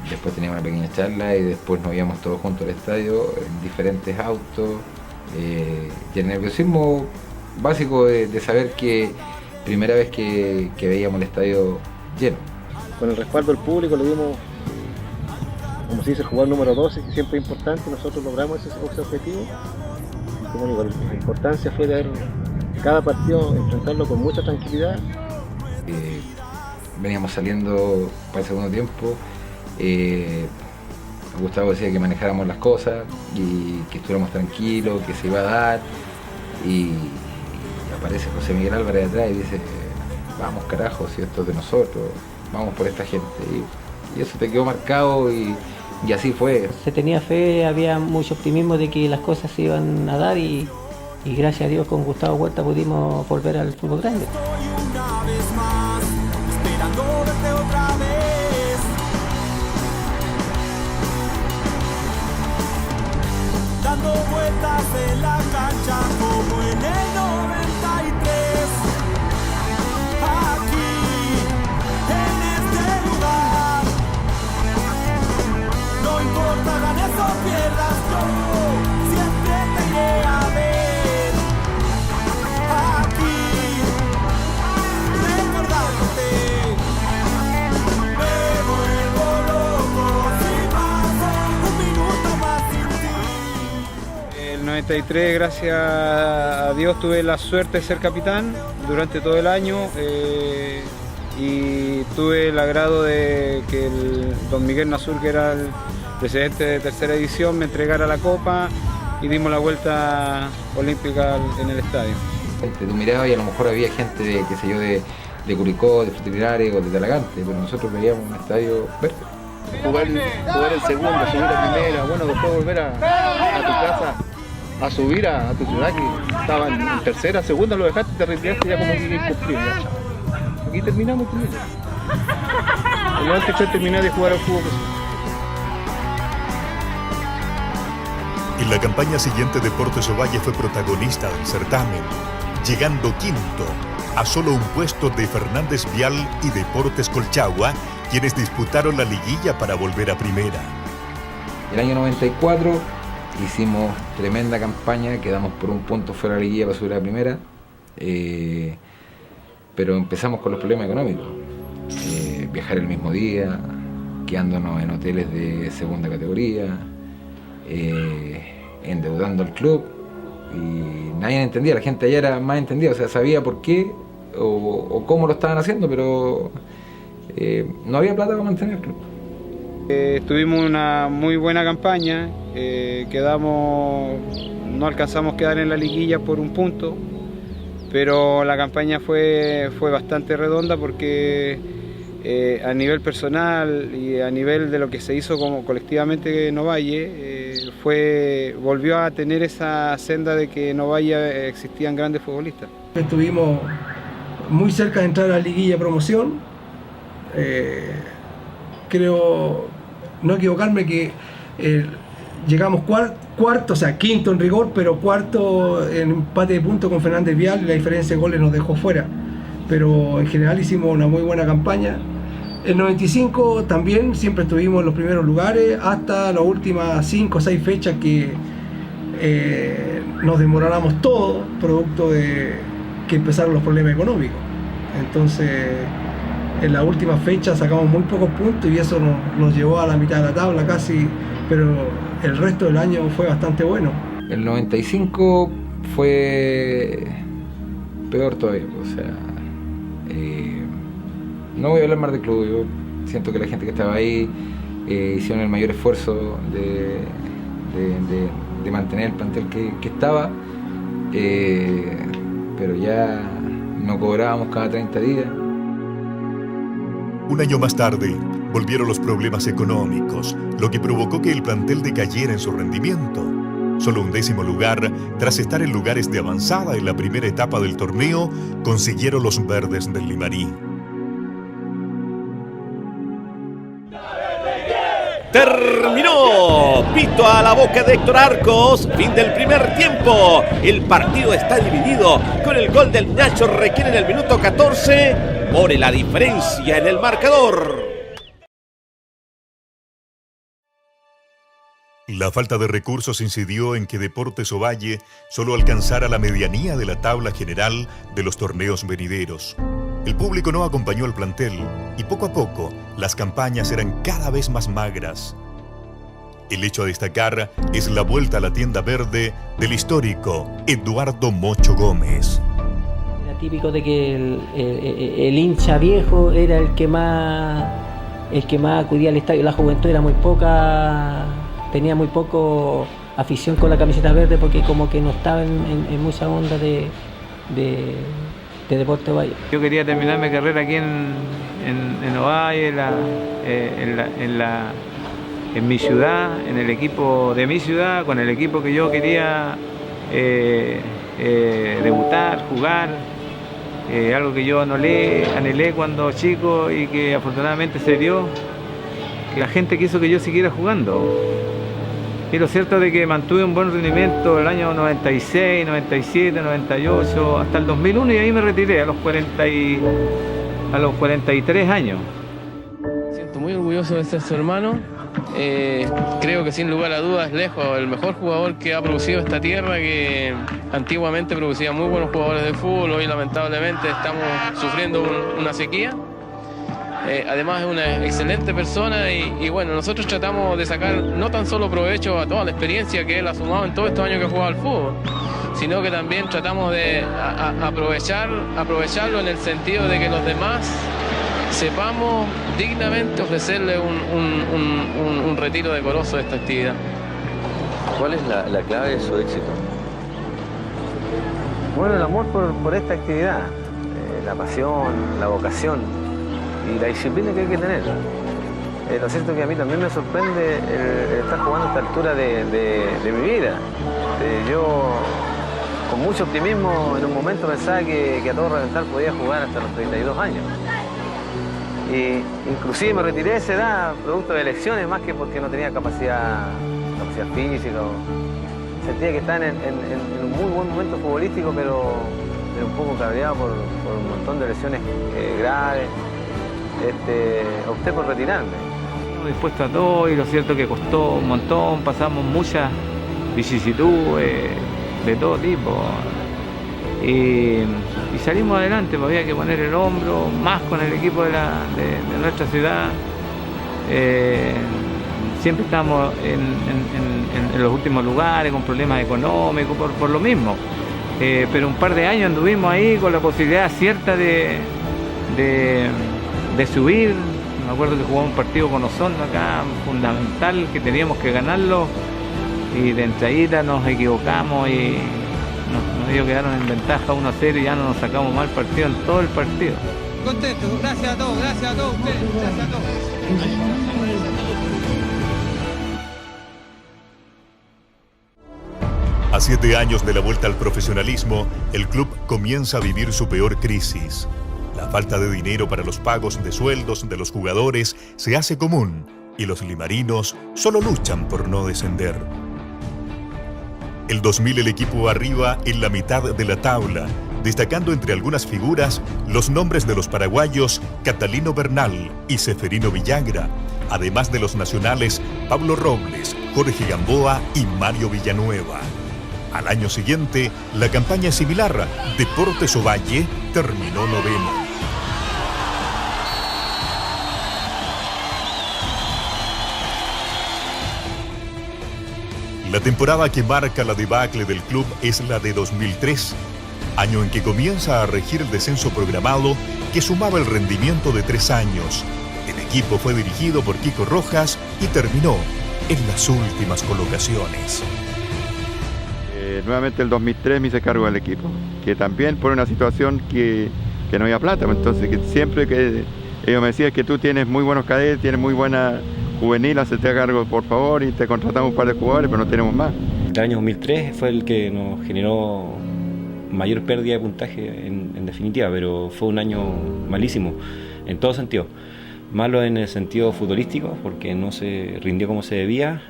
después teníamos una pequeña charla y después nos íbamos todos juntos al estadio en diferentes autos, y el nerviosismo básico de saber que primera vez que veíamos el estadio lleno. Con el respaldo del público le dimos, como se dice, el jugador número 12, que siempre es importante. Nosotros logramos ese objetivo. Y como digo, la importancia fue de cada partido enfrentarlo con mucha tranquilidad. Veníamos saliendo para el segundo tiempo. Gustavo decía que manejáramos las cosas y que estuviéramos tranquilos, que se iba a dar. Y aparece José Miguel Álvarez atrás y dice: vamos carajo, si esto es de nosotros, vamos por esta gente. Y eso te quedó marcado y así fue. Se tenía fe, había mucho optimismo de que las cosas se iban a dar y gracias a Dios con Gustavo Huerta pudimos volver al fútbol grande. Dando vueltas en la cancha como en el 93. Aquí, en este lugar, no importa ganes o pierdas, yo siempre te iré a ver. Aquí, recordándote, me vuelvo loco si paso un minuto más sin ti. El 93, gracias a Dios, tuve la suerte de ser capitán durante todo el año y tuve el agrado de que el don Miguel Nasur, que era el presidente de tercera edición, me entregara la copa y dimos la vuelta olímpica en el estadio. Tú mirabas y a lo mejor había gente de, qué sé yo, de Curicó, de Frutilinares o de Talagante, pero nosotros veíamos un estadio verde. Jugar en segunda, subir a primera, bueno, después volver a tu casa, a subir a tu ciudad, que estaba en tercera, segunda, lo dejaste, te retiraste ya como que incumplido. Aquí terminamos y terminamos. El 93 terminé de jugar al fútbol. En la campaña siguiente, Deportes Ovalle fue protagonista del certamen, llegando quinto, a solo un puesto de Fernández Vial y Deportes Colchagua, quienes disputaron la liguilla para volver a primera. El año 94 hicimos tremenda campaña, quedamos por un punto fuera de la liguilla para subir a la primera, pero empezamos con los problemas económicos. Viajar el mismo día, quedándonos en hoteles de segunda categoría, endeudando al club, y nadie entendía, la gente allá era más entendida, o sea, sabía por qué o cómo lo estaban haciendo, pero no había plata para mantener el club. Tuvimos una muy buena campaña, no alcanzamos a quedar en la liguilla por un punto, pero la campaña fue bastante redonda porque a nivel personal y a nivel de lo que se hizo como colectivamente en Ovalle, volvió a tener esa senda de que en Ovalle existían grandes futbolistas. Estuvimos muy cerca de entrar a la liguilla promoción. Creo no equivocarme que llegamos cuarto, o sea quinto en rigor, pero cuarto en empate de puntos con Fernández Vial, y la diferencia de goles nos dejó fuera, pero en general hicimos una muy buena campaña. El 95 también siempre estuvimos en los primeros lugares hasta las últimas 5 o 6 fechas que nos demoráramos todo, producto de que empezaron los problemas económicos. Entonces en la última fecha sacamos muy pocos puntos y eso nos llevó a la mitad de la tabla casi, pero el resto del año fue bastante bueno. El 95 fue peor todavía, o sea, no voy a hablar más del club, yo siento que la gente que estaba ahí hicieron el mayor esfuerzo de mantener el plantel que estaba, pero ya no cobrábamos cada 30 días. Un año más tarde, volvieron los problemas económicos, lo que provocó que el plantel decayera en su rendimiento. Solo un 10º lugar, tras estar en lugares de avanzada en la primera etapa del torneo, consiguieron los verdes del Limarí. Terminó. Pito a la boca de Héctor Arcos. Fin del primer tiempo. El partido está dividido con el gol del Nacho Requena en el minuto 14 por la diferencia en el marcador. La falta de recursos incidió en que Deportes Ovalle solo alcanzara la medianía de la tabla general de los torneos venideros. El público no acompañó al plantel y poco a poco las campañas eran cada vez más magras. El hecho a destacar es la vuelta a la tienda verde del histórico Eduardo Mocho Gómez. Era típico de que el hincha viejo era el que más acudía al estadio. La juventud era muy poca, tenía muy poco afición con la camiseta verde porque como que no estaba en mucha onda de Deportes Ovalle. Yo quería terminar mi carrera aquí en Ovalle, en mi ciudad, en el equipo de mi ciudad, con el equipo que yo quería debutar, jugar, algo que yo anhelé cuando chico y que afortunadamente se dio, que la gente quiso que yo siguiera jugando. Y lo cierto es de que mantuve un buen rendimiento el año 96, 97, 98, hasta el 2001 y ahí me retiré a los 43 años. Me siento muy orgulloso de ser su hermano. Creo que sin lugar a dudas, lejos, el mejor jugador que ha producido esta tierra, que antiguamente producía muy buenos jugadores de fútbol. Hoy lamentablemente estamos sufriendo una sequía. Además es una excelente persona y bueno, nosotros tratamos de sacar no tan solo provecho a toda la experiencia que él ha sumado en todos estos años que ha jugado al fútbol, sino que también tratamos de aprovecharlo en el sentido de que los demás sepamos dignamente ofrecerle un retiro decoroso de esta actividad. ¿Cuál es la clave de su éxito? Bueno, el amor por esta actividad, la pasión, la vocación y la disciplina que hay que tener. Lo cierto es que a mí también me sorprende estar jugando a esta altura de mi vida. Yo con mucho optimismo en un momento pensaba que a todo reventar podía jugar hasta los 32 años. Y inclusive me retiré a esa edad producto de elecciones más que porque no tenía capacidad física. Sentía que estaba en un muy buen momento futbolístico, pero un poco cabreado por un montón de lesiones graves. Opté por retirarme. Dispuesto a todo y lo cierto que costó un montón, pasamos muchas vicisitudes de todo tipo. Y salimos adelante, pues había que poner el hombro más con el equipo de nuestra ciudad. Siempre estamos en los últimos lugares con problemas económicos por lo mismo. Pero un par de años anduvimos ahí con la posibilidad cierta de subir. Me acuerdo que jugamos un partido con Osorno acá, fundamental, que teníamos que ganarlo, y de entradita nos equivocamos y ellos quedaron en ventaja 1-0 y ya no nos sacamos mal partido en todo el partido. Contento, gracias a todos ustedes, gracias a todos. A 7 años de la vuelta al profesionalismo, el club comienza a vivir su peor crisis. La falta de dinero para los pagos de sueldos de los jugadores se hace común y los limarinos solo luchan por no descender. El 2000 el equipo arriba en la mitad de la tabla, destacando entre algunas figuras los nombres de los paraguayos Catalino Bernal y Seferino Villagra, además de los nacionales Pablo Robles, Jorge Gamboa y Mario Villanueva. Al año siguiente, la campaña es similar. Deportes Ovalle terminó noveno. La temporada que marca la debacle del club es la de 2003, año en que comienza a regir el descenso programado que sumaba el rendimiento de 3 años. El equipo fue dirigido por Kiko Rojas y terminó en las últimas colocaciones. Nuevamente el 2003 me hice cargo del equipo, que también por una situación que no había plata, entonces que siempre que ellos me decían que tú tienes muy buenos cadetes, tienes muy buena juvenil, hacete a cargo por favor y te contratamos un par de jugadores, pero no tenemos más. El año 2003 fue el que nos generó mayor pérdida de puntaje en definitiva, pero fue un año malísimo en todo sentido. Malo en el sentido futbolístico, porque no se rindió como se debía,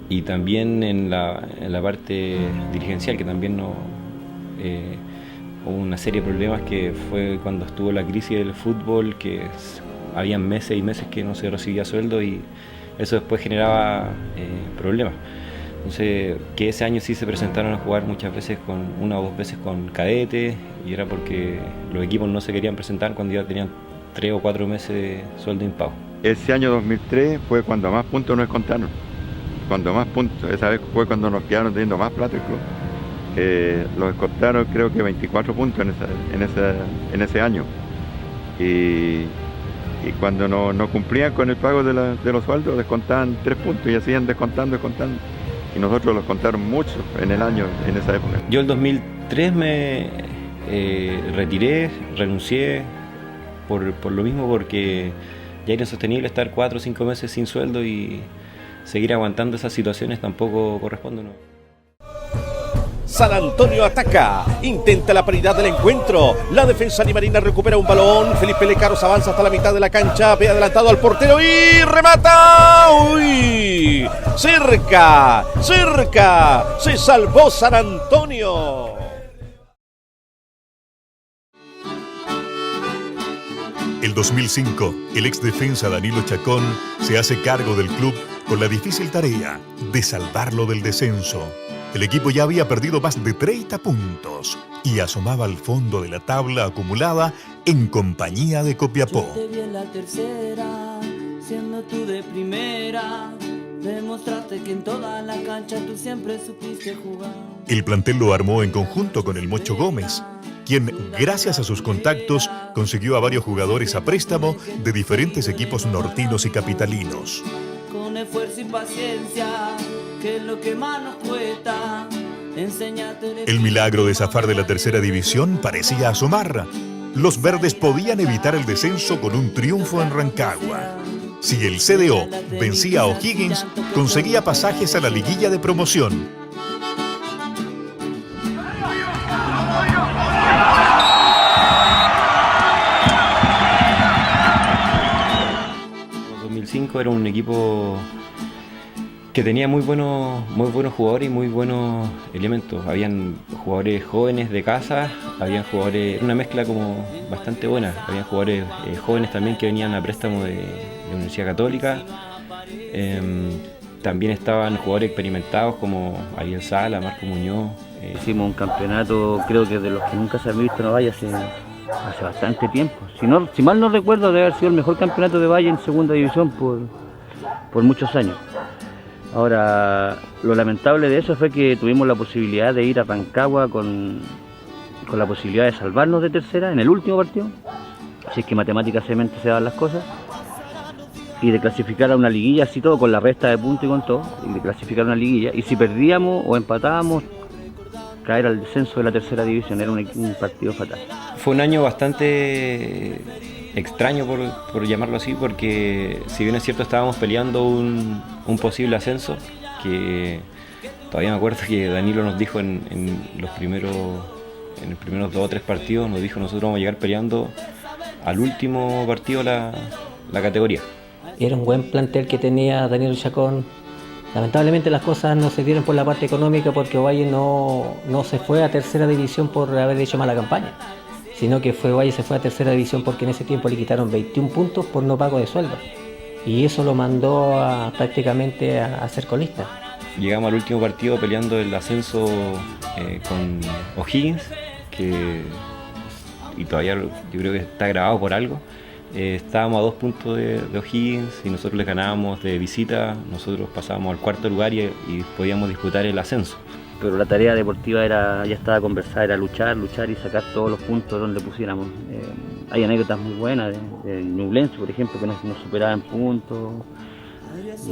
y también en la parte dirigencial, que también hubo una serie de problemas, que fue cuando estuvo la crisis del fútbol, que habían meses y meses que no se recibía sueldo y eso después generaba problemas. Entonces, que ese año sí se presentaron a jugar muchas veces, una o dos veces con cadetes, y era porque los equipos no se querían presentar cuando ya tenían 3 o 4 meses de sueldo impago. Ese año 2003 fue cuando más puntos nos descontaron. Cuando más puntos, esa vez fue cuando nos quedaron teniendo más plata el club. Los descontaron creo que 24 puntos en ese año. Y cuando no cumplían con el pago de los sueldos, descontaban 3 puntos y así descontando. Y nosotros los contaron mucho en el año, en esa época. Yo el 2003 me retiré, renuncié por lo mismo, porque ya era insostenible estar 4 o 5 meses sin sueldo y seguir aguantando esas situaciones tampoco corresponde, ¿no? San Antonio ataca, intenta la paridad del encuentro, la defensa limarina recupera un balón, Felipe Lecaros avanza hasta la mitad de la cancha, ve adelantado al portero y remata, ¡uy! Cerca, se salvó San Antonio. El 2005, el ex defensa Danilo Chacón se hace cargo del club con la difícil tarea de salvarlo del descenso. El equipo ya había perdido más de 30 puntos y asomaba al fondo de la tabla acumulada en compañía de Copiapó. Yo te vi en la tercera, siendo tú de primera, demostraste que en toda la cancha tú siempre supiste jugar. El plantel lo armó en conjunto con el Mocho Gómez, quien, gracias a sus contactos, consiguió a varios jugadores a préstamo de diferentes equipos nortinos y capitalinos. Con esfuerzo y paciencia, que es lo que más nos cuesta, enséñate. El milagro de zafar de la tercera división parecía asomar. Los verdes podían evitar el descenso con un triunfo en Rancagua. Si el CDO vencía a O'Higgins, conseguía pasajes a la liguilla de promoción. Era un equipo que tenía muy buenos jugadores y muy buenos elementos. Habían jugadores jóvenes de casa, habían jugadores, una mezcla como bastante buena. Habían jugadores jóvenes también que venían a préstamo de la Universidad Católica. también estaban jugadores experimentados como Ariel Sala, Marco Muñoz. Hicimos un campeonato, creo que de los que nunca se han visto en Ovalle hace bastante tiempo. Si mal no recuerdo, debe haber sido el mejor campeonato de Valle en segunda división por muchos años. Ahora, lo lamentable de eso fue que tuvimos la posibilidad de ir a Rancagua con la posibilidad de salvarnos de tercera en el último partido, si es que matemáticamente se daban las cosas, y de clasificar a una liguilla, así todo, con la resta de puntos y con todo, y de clasificar a una liguilla, y si perdíamos o empatábamos, caer al descenso de la tercera división. Era un partido fatal. Fue un año bastante extraño, por llamarlo así, porque si bien es cierto estábamos peleando un posible ascenso, que todavía me acuerdo que Danilo nos dijo en los primeros 2 o 3 partidos, nos dijo: nosotros vamos a llegar peleando al último partido la categoría. Era un buen plantel que tenía Danilo Chacón. Lamentablemente las cosas no se dieron por la parte económica, porque Ovalle no se fue a tercera división por haber hecho mala campaña, sino que Ovalle se fue a tercera división porque en ese tiempo le quitaron 21 puntos por no pago de sueldo, y eso lo mandó prácticamente a ser colista. Llegamos al último partido peleando el ascenso con O'Higgins, y todavía yo creo que está grabado por algo. Estábamos a 2 puntos de O'Higgins y nosotros les ganábamos de visita. Nosotros pasábamos al 4.º lugar y podíamos disputar el ascenso. Pero la tarea deportiva ya estaba conversada, era luchar y sacar todos los puntos donde pusiéramos. Hay anécdotas muy buenas de Ñublense, por ejemplo, que nos superaba en puntos,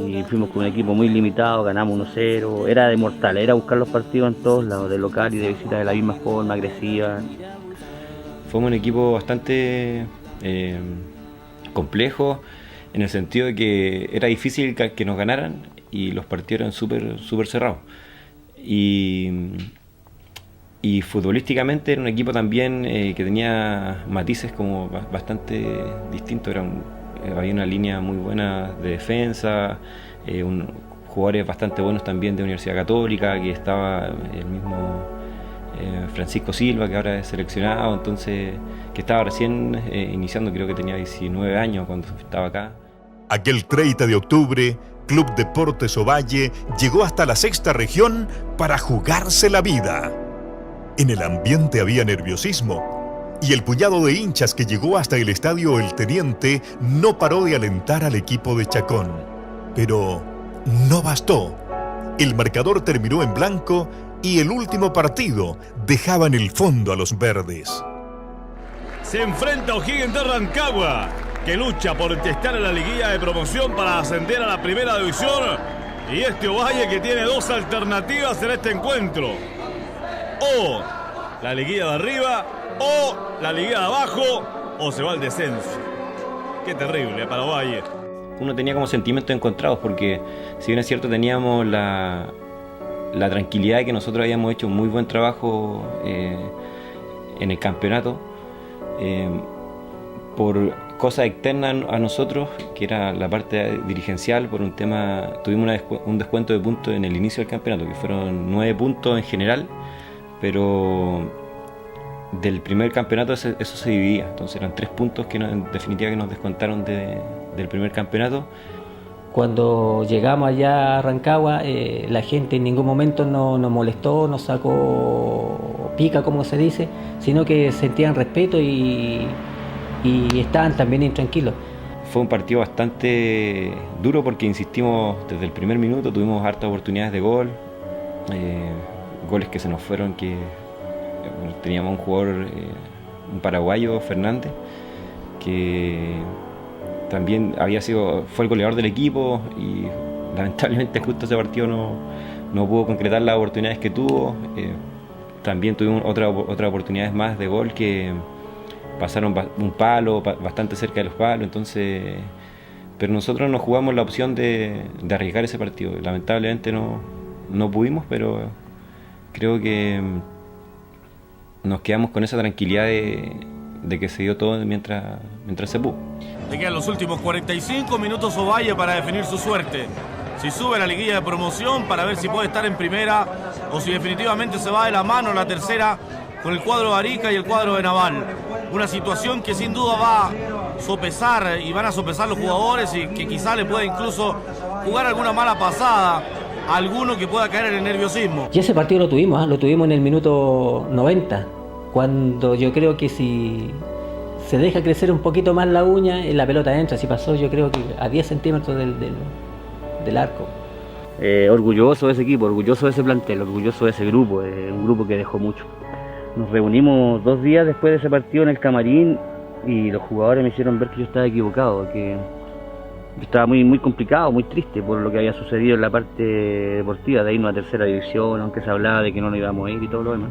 y fuimos con un equipo muy limitado, ganamos 1-0, era de mortal, era buscar los partidos en todos lados, de local y de visita, de la misma forma, agresiva. Fuimos un equipo bastante complejo, en el sentido de que era difícil que nos ganaran y los partidos eran súper cerrados. Y futbolísticamente era un equipo también que tenía matices como bastante distintos. Había una línea muy buena de defensa, jugadores bastante buenos también de Universidad Católica, que estaba el mismo Francisco Silva, que ahora es seleccionado, entonces, que estaba recién iniciando, creo que tenía 19 años cuando estaba acá. Aquel 30 de octubre, Club Deportes Ovalle llegó hasta la 6ª región para jugarse la vida. En el ambiente había nerviosismo, y el puñado de hinchas que llegó hasta el estadio El Teniente no paró de alentar al equipo de Chacón. Pero no bastó. El marcador terminó en blanco y el último partido dejaba en el fondo a los verdes. Se enfrenta O'Higgins de Rancagua, que lucha por estar en la liguilla de promoción para ascender a la primera división, y este Ovalle que tiene 2 alternativas en este encuentro: o la liguilla de arriba, o la liguilla de abajo, o se va al descenso. Qué terrible para Ovalle. Uno tenía como sentimientos encontrados, porque si bien es cierto teníamos la tranquilidad de que nosotros habíamos hecho un muy buen trabajo en el campeonato, por cosas externas a nosotros, que era la parte dirigencial. Por un tema, tuvimos un descuento de puntos en el inicio del campeonato, que fueron 9 puntos en general, pero del primer campeonato eso se dividía, entonces eran 3 puntos que en definitiva que nos descontaron del primer campeonato. Cuando llegamos allá a Rancagua, la gente en ningún momento nos molestó, nos sacó pica, como se dice, sino que sentían respeto y estaban también intranquilos. Fue un partido bastante duro porque insistimos desde el primer minuto, tuvimos hartas oportunidades de gol, goles que se nos fueron, que teníamos un jugador, un paraguayo, Fernández, que también fue el goleador del equipo, y lamentablemente justo ese partido no pudo concretar las oportunidades que tuvo. También tuvimos otras oportunidades más de gol que pasaron un palo, bastante cerca de los palos, entonces, pero nosotros nos jugamos la opción de arriesgar ese partido. Lamentablemente no pudimos, pero creo que nos quedamos con esa tranquilidad de que se dio todo mientras se pudo. Le quedan los últimos 45 minutos Ovalle para definir su suerte. Si sube a la liguilla de promoción para ver si puede estar en primera, o si definitivamente se va de la mano a la tercera con el cuadro de Arica y el cuadro de Naval. Una situación que sin duda va sopesar y van a sopesar los jugadores y que quizá le pueda incluso jugar alguna mala pasada a alguno que pueda caer en el nerviosismo. Y ese partido lo tuvimos en el minuto 90, cuando yo creo que si se deja crecer un poquito más la uña, la pelota entra. Si pasó, yo creo que a 10 centímetros del arco. Orgulloso de ese equipo, orgulloso de ese plantel, orgulloso de ese grupo, un grupo que dejó mucho. Nos reunimos 2 días después de ese partido en el camarín y los jugadores me hicieron ver que yo estaba equivocado, que yo estaba muy complicado, muy triste por lo que había sucedido en la parte deportiva, de irnos a tercera división, aunque se hablaba de que no nos íbamos a ir y todo lo demás.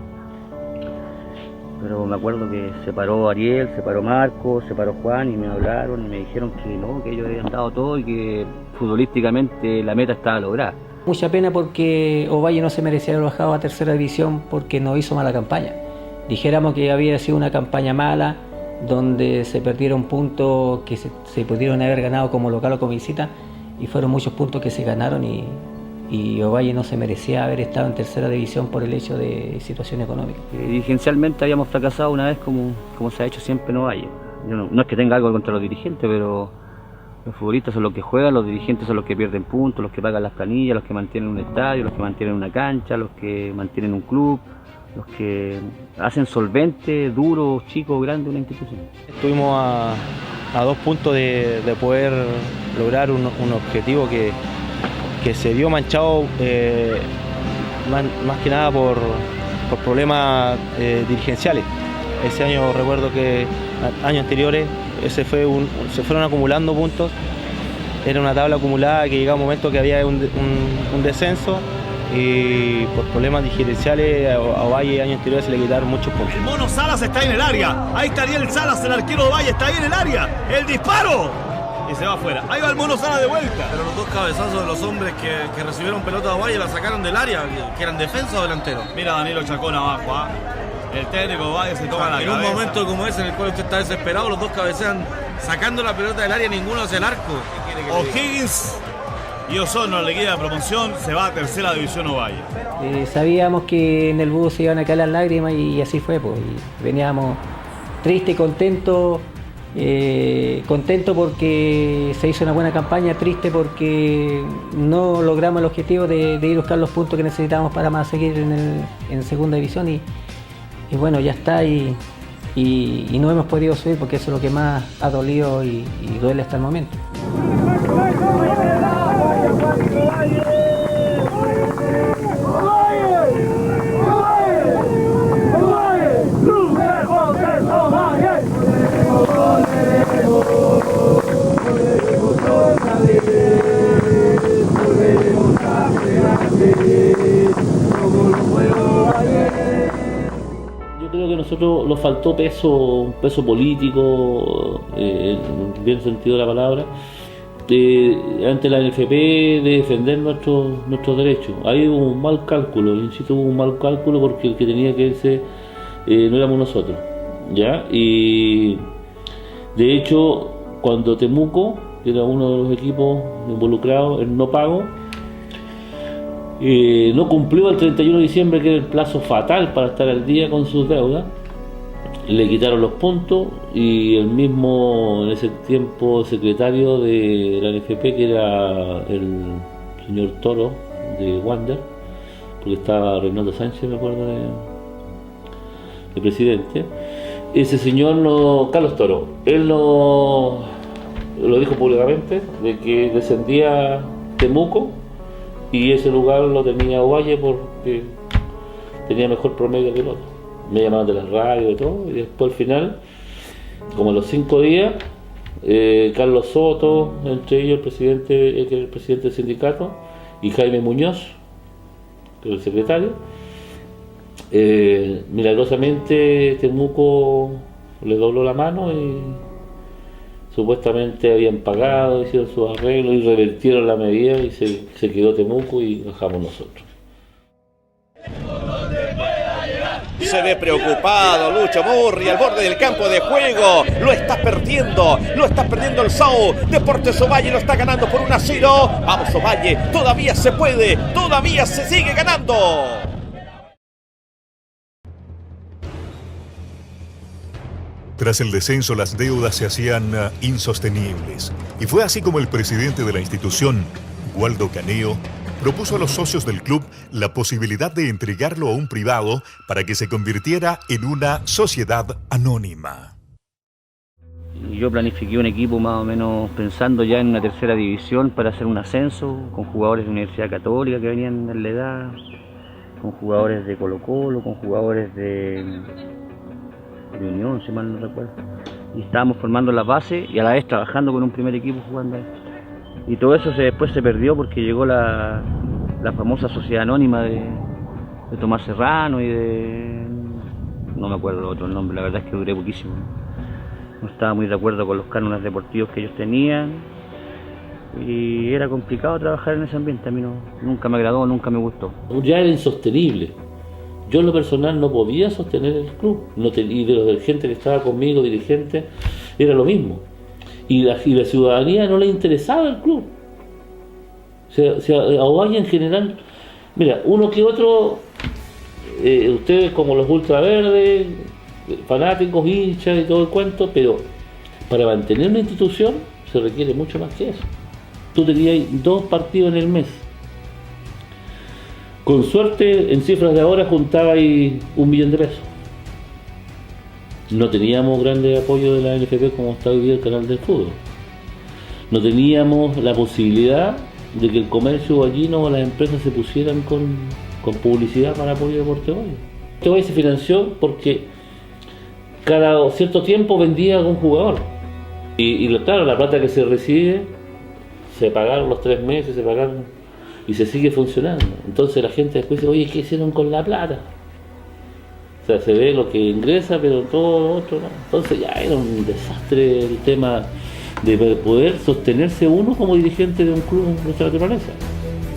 Pero me acuerdo que se paró Ariel, se paró Marco, se paró Juan y me hablaron y me dijeron que no, que ellos habían dado todo y que futbolísticamente la meta estaba lograda. Mucha pena porque Ovalle no se merecía haber bajado a tercera división porque no hizo mala campaña. Dijéramos que había sido una campaña mala, donde se perdieron puntos que se pudieron haber ganado como local o como visita, y fueron muchos puntos que se ganaron y Ovalle no se merecía haber estado en tercera división por el hecho de situación económica. Dirigencialmente habíamos fracasado una vez como se ha hecho siempre en Ovalle. Yo no es que tenga algo contra los dirigentes, pero los futbolistas son los que juegan, los dirigentes son los que pierden puntos, los que pagan las planillas, los que mantienen un estadio, los que mantienen una cancha, los que mantienen un club, los que hacen solvente, duro, chico, grande una institución. Estuvimos a 2 puntos de poder lograr un objetivo que se vio manchado más que nada por problemas dirigenciales. Ese año recuerdo que años anteriores se fueron acumulando puntos, era una tabla acumulada que llegaba un momento que había un descenso y por problemas dirigenciales a Ovalle años anteriores se le quitaron muchos puntos. El Mono Salas está ahí en el área, ahí está Ariel Salas, el arquero de Ovalle está ahí en el área, el disparo y se va afuera, ahí va el Mono Salas de vuelta. Pero los 2 cabezazos de los hombres que recibieron pelota de Ovalle la sacaron del área, que eran defensa o delantero. Mira Danilo Chacón abajo, el técnico de Ovalle se toma la cabeza. En un momento como ese en el cual usted está desesperado, los 2 cabecean sacando la pelota del área, ninguno hacia el arco. O'Higgins y Osorno, la liguilla de promoción, se va a tercera división Ovalle. Sabíamos que en el bus se iban a caer las lágrimas y así fue, pues. Y veníamos tristes, contentos porque se hizo una buena campaña, triste porque no logramos el objetivo de ir a buscar los puntos que necesitábamos para más seguir en segunda división y bueno, ya está y no hemos podido subir porque eso es lo que más ha dolido y duele hasta el momento. Yo creo que a nosotros nos faltó peso político, en bien sentido de la palabra, ante la NFP de defender nuestros derechos. Ahí hubo un mal cálculo, insisto, hubo un mal cálculo porque el que tenía que irse no éramos nosotros, ¿ya? Y de hecho, cuando Temuco, que era uno de los equipos involucrados en no pago, no cumplió el 31 de diciembre, que era el plazo fatal para estar al día con sus deudas, le quitaron los puntos y el mismo en ese tiempo secretario de la NFP, que era el señor Toro de Wander, porque estaba Reinaldo Sánchez, me acuerdo, de presidente, ese señor Carlos Toro, él lo dijo públicamente de que descendía Temuco y ese lugar lo tenía Ovalle porque tenía mejor promedio que el otro. Me llamaban de la radio y todo, y después al final, como a los 5 días, Carlos Soto, entre ellos el presidente del sindicato, y Jaime Muñoz, que es el secretario, milagrosamente Temuco le dobló la mano y supuestamente habían pagado, hicieron sus arreglos y revertieron la medida y se quedó Temuco y bajamos nosotros. Se ve preocupado Lucho Murri al borde del campo de juego. Lo está perdiendo el SAO. Deportes Ovalle lo está ganando por 1-0. Vamos Ovalle, todavía se puede, todavía se sigue ganando. Tras el descenso, las deudas se hacían insostenibles. Y fue así como el presidente de la institución, Waldo Caneo, propuso a los socios del club la posibilidad de entregarlo a un privado para que se convirtiera en una sociedad anónima. Yo planifiqué un equipo más o menos pensando ya en una tercera división para hacer un ascenso, con jugadores de Universidad Católica que venían en la edad, con jugadores de Colo-Colo, con jugadores de Unión, si mal no recuerdo. Y estábamos formando la base y a la vez trabajando con un primer equipo jugando ahí. Y todo eso después se perdió porque llegó la famosa sociedad anónima de Tomás Serrano y de... no me acuerdo otro nombre, la verdad es que duré poquísimo. No estaba muy de acuerdo con los cánones deportivos que ellos tenían y era complicado trabajar en ese ambiente. A mí nunca me agradó, nunca me gustó. Ya era insostenible. Yo en lo personal no podía sostener el club, y de la gente que estaba conmigo, dirigentes, era lo mismo. Y la ciudadanía no le interesaba el club. O sea, a Ovalle en general, mira, uno que otro, ustedes como los ultraverdes, fanáticos, hinchas y todo el cuento, pero para mantener una institución se requiere mucho más que eso. Tú tenías 2 partidos en el mes. Con suerte, en cifras de ahora, juntaba ahí 1 millón de pesos. No teníamos grande apoyo de la NFP como está hoy día el canal del fútbol. No teníamos la posibilidad de que el comercio vallino o las empresas se pusieran con publicidad para apoyo de Deportes Ovalle. Deportes Ovalle se financió porque cada cierto tiempo vendía algún jugador. Y claro, la plata que se recibe, se pagaron los 3 meses, se pagaron y se sigue funcionando. Entonces la gente después dice, oye, ¿qué hicieron con la plata? O sea, se ve lo que ingresa, pero todo lo otro no. Entonces ya era un desastre el tema de poder sostenerse uno como dirigente de un club de nuestra naturaleza.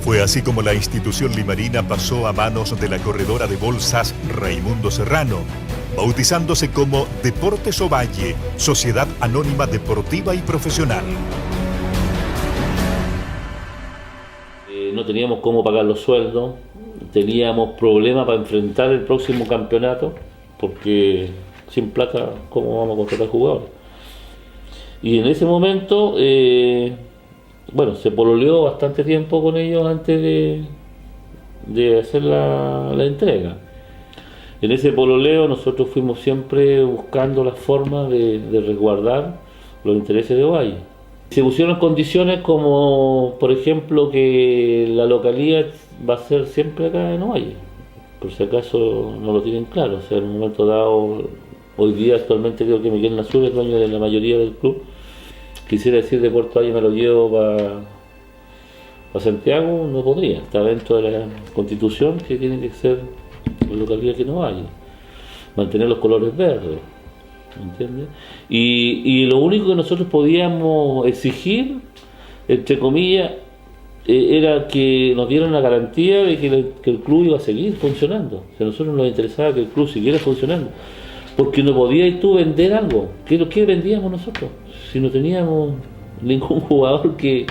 Fue así como la institución limarina pasó a manos de la corredora de bolsas Raimundo Serrano, bautizándose como Deportes Ovalle, Sociedad Anónima Deportiva y Profesional. No teníamos cómo pagar los sueldos, teníamos problemas para enfrentar el próximo campeonato, porque sin plata, ¿cómo vamos a contratar jugadores? Y en ese momento, se pololeó bastante tiempo con ellos antes de hacer la entrega. En ese pololeo nosotros fuimos siempre buscando la forma de resguardar los intereses de Ovalle. Se pusieron condiciones como, por ejemplo, que la localía va a ser siempre acá en Ovalle, por si acaso no lo tienen claro. O sea, en un momento dado, hoy día actualmente creo que Miguel Nazur es dueño de la mayoría del club. Quisiera decir de Puerto Valle me lo llevo para Santiago, no podría. Está dentro de la Constitución que tiene que ser la localidad que no vaya. Mantener los colores verdes. ¿Entiendes? Y lo único que nosotros podíamos exigir, entre comillas, era que nos dieran la garantía de que el club iba a seguir funcionando. O sea, a nosotros nos interesaba que el club siguiera funcionando, porque no podías tú vender algo. ¿Qué vendíamos nosotros? Si no teníamos ningún jugador que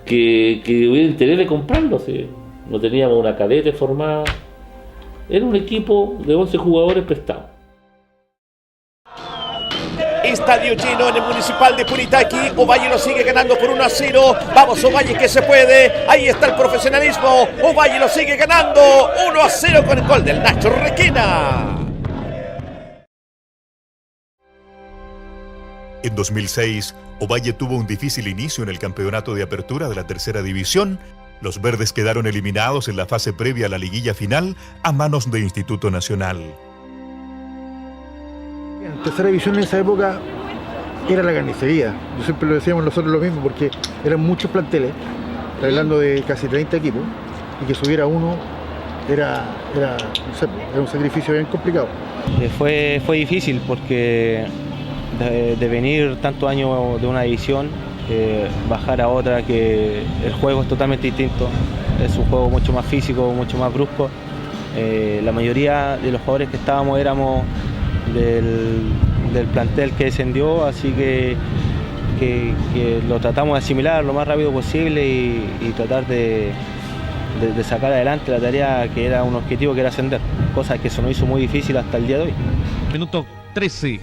hubiera interés de comprarlo. ¿Sí? No teníamos una cadete formada. Era un equipo de 11 jugadores prestados. Estadio lleno en el Municipal de Punitaqui. Ovalle lo sigue ganando por 1-0. Vamos Ovalle, que se puede. Ahí está el profesionalismo. Ovalle lo sigue ganando 1-0 con el gol del Nacho Requena. En 2006, Ovalle tuvo un difícil inicio en el campeonato de apertura de la tercera división. Los verdes quedaron eliminados en la fase previa a la liguilla final a manos de Instituto Nacional. En tercera división en esa época era la carnicería. Yo siempre lo decíamos nosotros lo mismo porque eran muchos planteles, hablando de casi 30 equipos, y que subiera uno era un sacrificio bien complicado. Fue difícil porque de venir tantos años de una división, bajar a otra, que el juego es totalmente distinto, es un juego mucho más físico, mucho más brusco. La mayoría de los jugadores que estábamos éramos del plantel que descendió, así que lo tratamos de asimilar lo más rápido posible y tratar de sacar adelante la tarea que era un objetivo, que era ascender, cosa que se nos hizo muy difícil hasta el día de hoy. Minuto 13.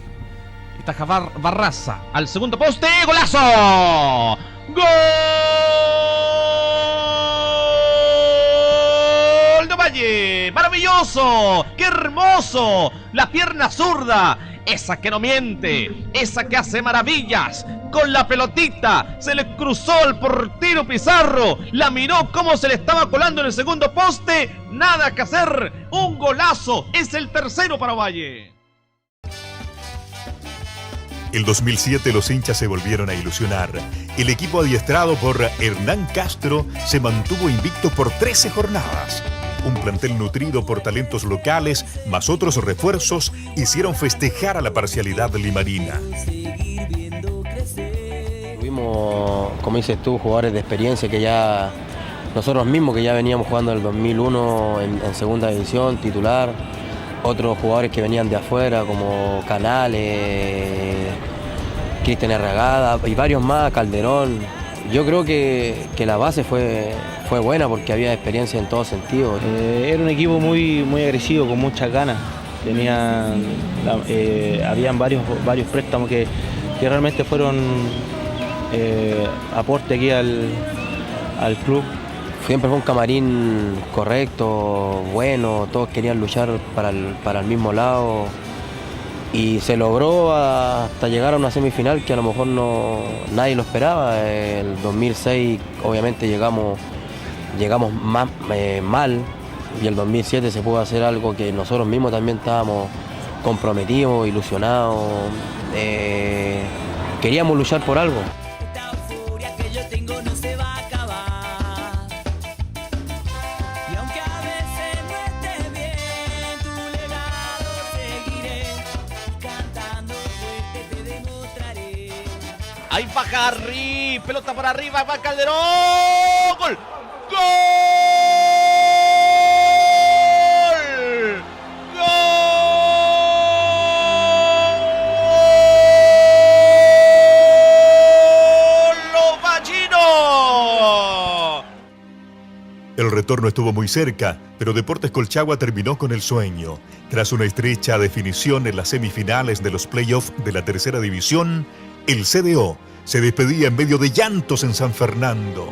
ataja Barraza al segundo poste. ¡Golazo! ¡Gol de Ovalle! ¡Maravilloso! ¡Qué hermoso! La pierna zurda, esa que no miente, esa que hace maravillas. Con la pelotita se le cruzó al portero Pizarro, la miró como se le estaba colando en el segundo poste. Nada que hacer, un golazo, es el tercero para Ovalle. El 2007 los hinchas se volvieron a ilusionar. El equipo adiestrado por Hernán Castro se mantuvo invicto por 13 jornadas. Un plantel nutrido por talentos locales, más otros refuerzos, hicieron festejar a la parcialidad limarina. Tuvimos, como dices tú, jugadores de experiencia que ya, nosotros mismos que ya veníamos jugando en el 2001 en segunda división, titular. Otros jugadores que venían de afuera, como Canales, Cristian Herragada y varios más, Calderón. Yo creo que la base fue buena porque había experiencia en todos sentidos. Era un equipo muy agresivo, con muchas ganas. Habían varios préstamos que realmente fueron aporte aquí al club. Siempre fue un camarín correcto, bueno, todos querían luchar para el mismo lado y se logró hasta llegar a una semifinal que a lo mejor nadie lo esperaba. El 2006 obviamente llegamos mal y el 2007 se pudo hacer algo que nosotros mismos también estábamos comprometidos, ilusionados, queríamos luchar por algo. Ahí va Harry, pelota por arriba, va Calderón. ¡Gol! ¡Gol! ¡Gol! ¡Ovallino! El retorno estuvo muy cerca, pero Deportes Colchagua terminó con el sueño. Tras una estrecha definición en las semifinales de los playoffs de la tercera división, el CDO se despedía en medio de llantos en San Fernando.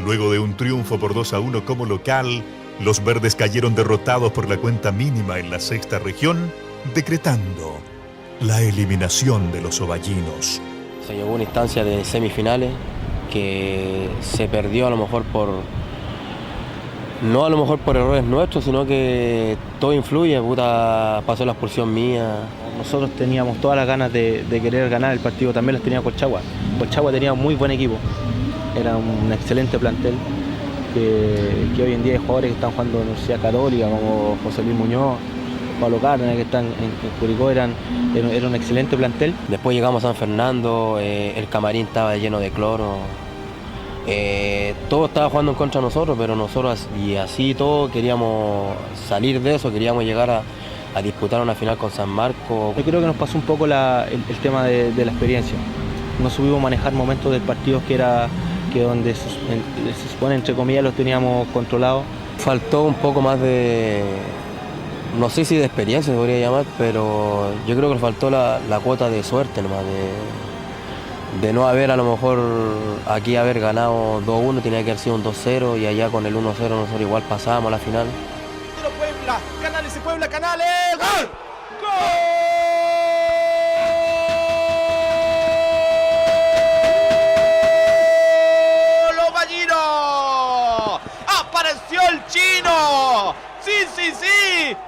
Luego de un triunfo por 2-1 como local, los verdes cayeron derrotados por la cuenta mínima en la sexta región, decretando la eliminación de los ovallinos. Se llegó a una instancia de semifinales que se perdió a lo mejor no a lo mejor por errores nuestros, sino que todo influye. Pasó la expulsión mía. Nosotros teníamos todas las ganas de querer ganar el partido, también las tenía Colchagua. Colchagua tenía un muy buen equipo, era un excelente plantel, que hoy en día hay jugadores que están jugando en la Universidad Católica, como José Luis Muñoz, Pablo Cárdenas, que están en Curicó, era un excelente plantel. Después llegamos a San Fernando, el camarín estaba lleno de cloro, todo estaba jugando en contra de nosotros, pero nosotros y así todo queríamos salir de eso, queríamos llegar a disputar una final con San Marcos. Yo creo que nos pasó un poco el tema de la experiencia. No supimos manejar momentos del partido que donde se supone, entre comillas, los teníamos controlados. Faltó un poco más de, no sé si de experiencia se podría llamar, pero yo creo que faltó la cuota de suerte nomás, de no haber a lo mejor aquí haber ganado 2-1, tenía que haber sido un 2-0 y allá con el 1-0 nosotros igual pasábamos a la final. Puebla, Canales y Puebla, Canales. ¡Gol! ¡Gol! ¡Ovallino! ¡Apareció el chino! ¡Sí!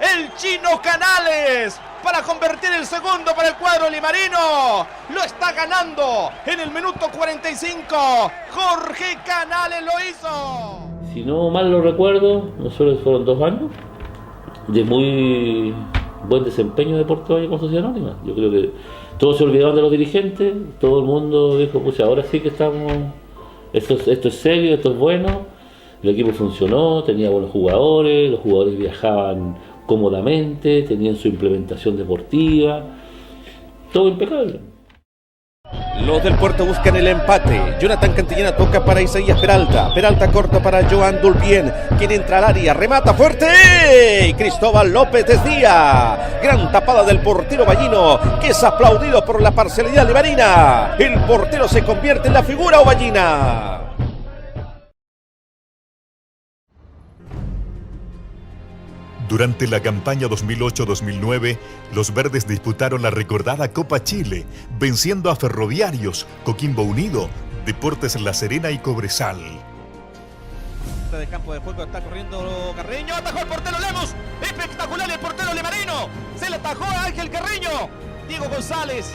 ¡El chino Canales! Para convertir el segundo para el cuadro limarino. Lo está ganando en el minuto 45. Jorge Canales lo hizo. Si no mal lo recuerdo, nosotros fueron 2 años de muy buen desempeño de Deportes Ovalle con Sociedad Anónima. Yo creo que todos se olvidaron de los dirigentes, todo el mundo dijo, pues ahora sí que estamos, esto es serio, esto es bueno. El equipo funcionó, tenía buenos jugadores, los jugadores viajaban cómodamente, tenían su implementación deportiva, todo impecable. Los del Puerto buscan el empate. Jonathan Cantillana toca para Isaías Peralta. Peralta corta para Joan Dulbien, quien entra al área, remata fuerte. Cristóbal López desvía. Gran tapada del portero Ballino, que es aplaudido por la parcialidad de Marina. El portero se convierte en la figura ovallina. Durante la campaña 2008-2009, los verdes disputaron la recordada Copa Chile, venciendo a Ferroviarios, Coquimbo Unido, Deportes La Serena y Cobresal. De campo de juego está corriendo Carreño, atajó el portero Lemos, espectacular el portero Lemarino, se le atajó a Ángel Carreño, Diego González,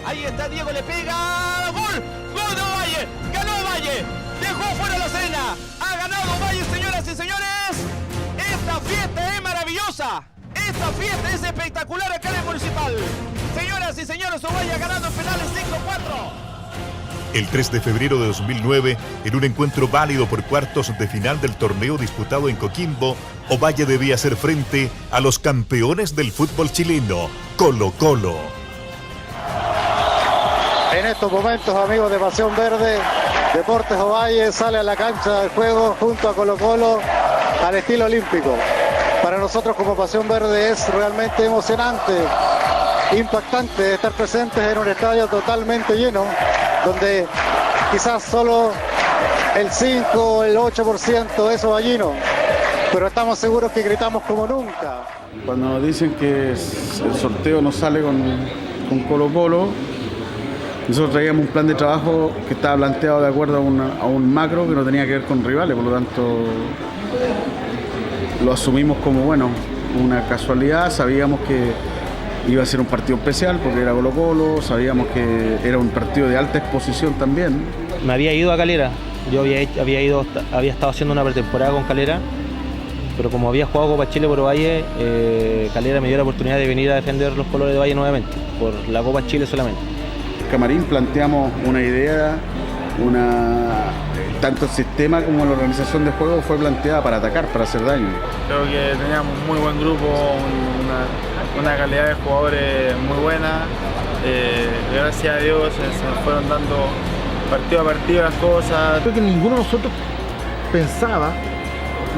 ahí está Diego, le pega, gol de Ovalle, ganó Ovalle, dejó fuera La Serena, ha ganado Ovalle, señoras y señores. Esta fiesta es maravillosa. Esta fiesta es espectacular acá en el Municipal. Señoras y señores, Ovalle ha ganado en penales 5-4. El 3 de febrero de 2009, en un encuentro válido por cuartos de final del torneo disputado en Coquimbo, Ovalle debía hacer frente a los campeones del fútbol chileno, Colo-Colo. En estos momentos, amigos de Pasión Verde, Deportes Ovalle sale a la cancha del juego junto a Colo-Colo al estilo olímpico. Para nosotros como Pasión Verde es realmente emocionante, impactante estar presentes en un estadio totalmente lleno, donde quizás solo el 5 o el 8% es ovallino, pero estamos seguros que gritamos como nunca. Cuando dicen que el sorteo no sale con Colo-Colo, nosotros traíamos un plan de trabajo que estaba planteado de acuerdo a un macro que no tenía que ver con rivales, por lo tanto lo asumimos como, bueno, una casualidad. Sabíamos que iba a ser un partido especial porque era Colo-Colo, sabíamos que era un partido de alta exposición también. Me había ido a Calera, yo había estado haciendo una pretemporada con Calera, pero como había jugado Copa Chile por Ovalle, Calera me dio la oportunidad de venir a defender los colores de Ovalle nuevamente, por la Copa Chile solamente. Camarín planteamos una idea, tanto el sistema como la organización de juego fue planteada para atacar, para hacer daño. Creo que teníamos un muy buen grupo, una calidad de jugadores muy buena. Gracias a Dios se nos fueron dando partido a partido las cosas. Creo que ninguno de nosotros pensaba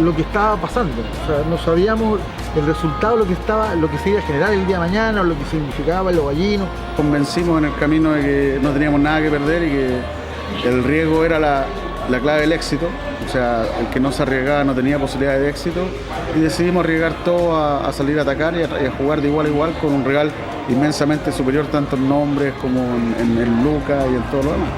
lo que estaba pasando, o sea, no sabíamos el resultado, lo que se iba a generar el día de mañana, o lo que significaba el ovallino. Convencimos en el camino de que no teníamos nada que perder y que el riesgo era la clave del éxito, o sea, el que no se arriesgaba no tenía posibilidad de éxito, y decidimos arriesgar todo a salir a atacar y a jugar de igual a igual con un rival inmensamente superior tanto en nombres como en Luca y en todo lo demás.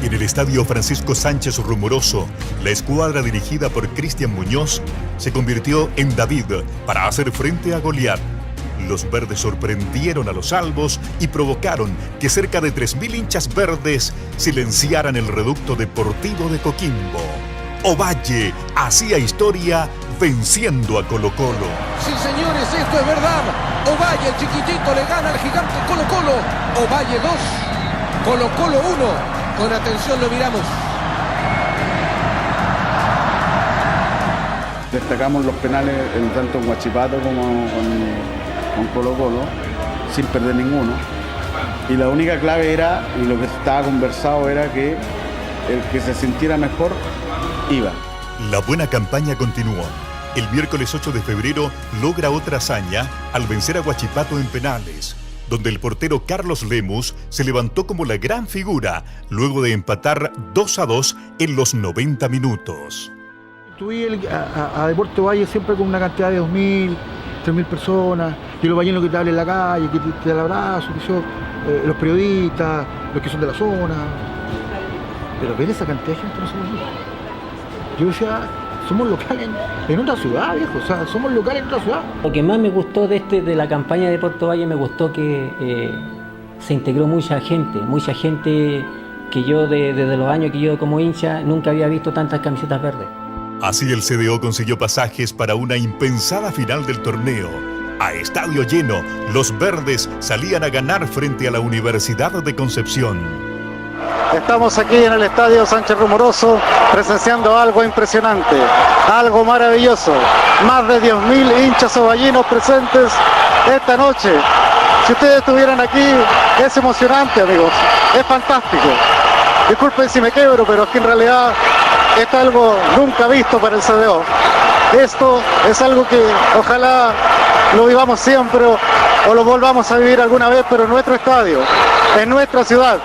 En el estadio Francisco Sánchez Rumoroso, la escuadra dirigida por Cristian Muñoz se convirtió en David para hacer frente a Goliat. Los verdes sorprendieron a los albos y provocaron que cerca de 3.000 hinchas verdes silenciaran el reducto deportivo de Coquimbo. Ovalle hacía historia venciendo a Colo-Colo. Sí, señores, esto es verdad. Ovalle, el chiquitito, le gana al gigante Colo-Colo. Ovalle 2, Colo-Colo 1. Con atención lo miramos. Destacamos los penales tanto en Huachipato como con Colo-Colo, sin perder ninguno. Y la única clave era, y lo que estaba conversado era que el que se sintiera mejor iba. La buena campaña continuó. El miércoles 8 de febrero logra otra hazaña al vencer a Huachipato en penales, donde el portero Carlos Lemus se levantó como la gran figura luego de empatar 2-2 en los 90 minutos. Tuve a Deportes Ovalle siempre con una cantidad de 2.000, 3.000 personas, y los vallenos que te hablan en la calle, que te dan abrazo, los periodistas, los que son de la zona. Pero ver esa cantidad de gente no somos muchos. Yo decía, somos locales en otra ciudad, viejo, o sea, somos locales en otra ciudad. Lo que más me gustó de la campaña de Deportes Ovalle, me gustó que se integró mucha gente que yo desde los años que yo como hincha nunca había visto tantas camisetas verdes. Así el CDO consiguió pasajes para una impensada final del torneo. A estadio lleno, los verdes salían a ganar frente a la Universidad de Concepción. Estamos aquí en el estadio Sánchez Rumoroso presenciando algo impresionante, algo maravilloso. Más de 10.000 hinchas ovallinos presentes esta noche Si ustedes estuvieran aquí, es emocionante, amigos. Es fantástico. Disculpen si me quebro, pero es que en realidad esto es algo nunca visto para el CDO. Esto es algo que ojalá lo vivamos siempre o lo volvamos a vivir alguna vez, pero en nuestro estadio, en nuestra ciudad,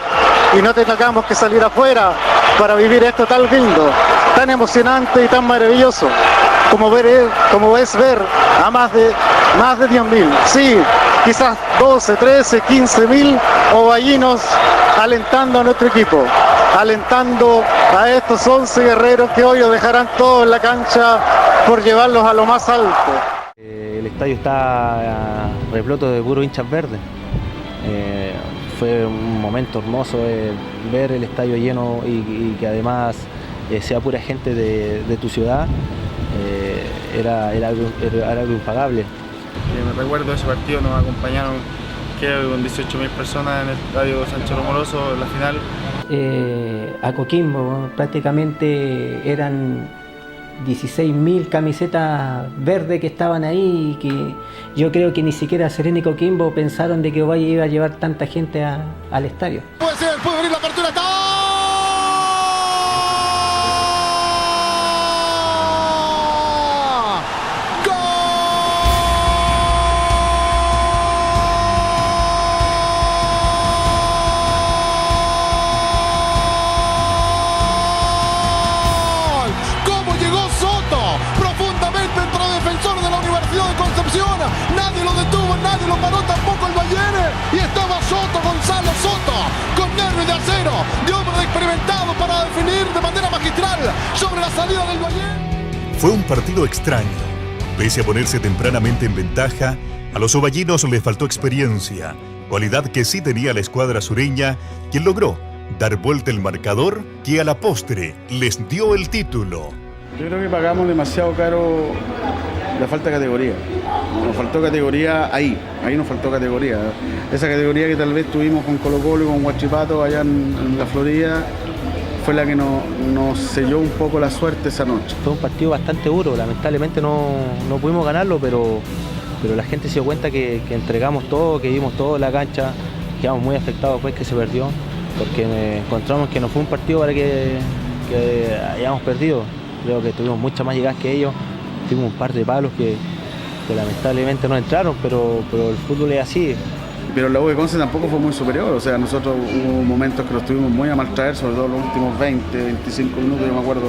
y no tengamos que salir afuera para vivir esto tan lindo, tan emocionante y tan maravilloso como es ver a más de 10.000, sí, quizás 12, 13, 15.000 ovallinos alentando a nuestro equipo, alentando a estos 11 guerreros que hoy lo dejarán todo en la cancha por llevarlos a lo más alto. El estadio está repleto de puros hinchas verdes. Fue un momento hermoso ver el estadio lleno y que además sea pura gente de tu ciudad. Era algo impagable. Me recuerdo ese partido, nos acompañaron creo con 18.000 personas en el estadio Sánchez Romoroso en la final. A Coquimbo prácticamente eran 16.000 camisetas verdes que estaban ahí y que yo creo que ni siquiera Serena y Coquimbo pensaron de que Ovalle iba a llevar tanta gente al estadio. Puede ser, puede venir la apertura. Nadie lo detuvo, nadie lo paró, tampoco el Ballene. Y estaba Soto, Gonzalo Soto, con nervios de acero, de hombre experimentado para definir de manera magistral sobre la salida del Ballene. Fue un partido extraño. Pese a ponerse tempranamente en ventaja, a los ovallinos les faltó experiencia, cualidad que sí tenía la escuadra sureña, quien logró dar vuelta el marcador que a la postre les dio el título. Yo creo que pagamos demasiado caro la falta de categoría. Nos faltó categoría ahí nos faltó categoría. Esa categoría que tal vez tuvimos con Colo Colo y con Huachipato allá en la Florida fue la que nos selló un poco la suerte esa noche. Fue un partido bastante duro, lamentablemente no pudimos ganarlo, pero la gente se dio cuenta que entregamos todo, que dimos todo en la cancha, quedamos muy afectados después que se perdió, porque encontramos que no fue un partido para que hayamos perdido. Creo que tuvimos muchas más llegadas que ellos, tuvimos un par de palos que lamentablemente no entraron, pero el fútbol es así. Pero la U de Conce tampoco fue muy superior, o sea, nosotros hubo momentos que los tuvimos muy a maltraer, sobre todo los últimos 20, 25 minutos, yo me acuerdo,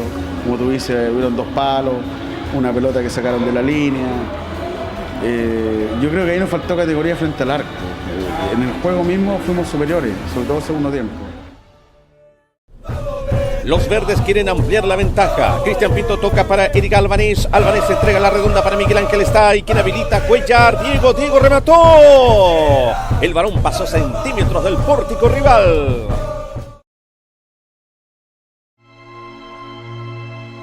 como tú dices, hubieron 2 palos, una pelota que sacaron de la línea. Yo creo que ahí nos faltó categoría frente al arco. En el juego mismo fuimos superiores, sobre todo el segundo tiempo. Los verdes quieren ampliar la ventaja. Cristian Pinto toca para Eric Albanés. Albanés entrega la redonda para Miguel Ángel Stay, quien habilita Cuellar. Diego remató. El balón pasó centímetros del pórtico rival.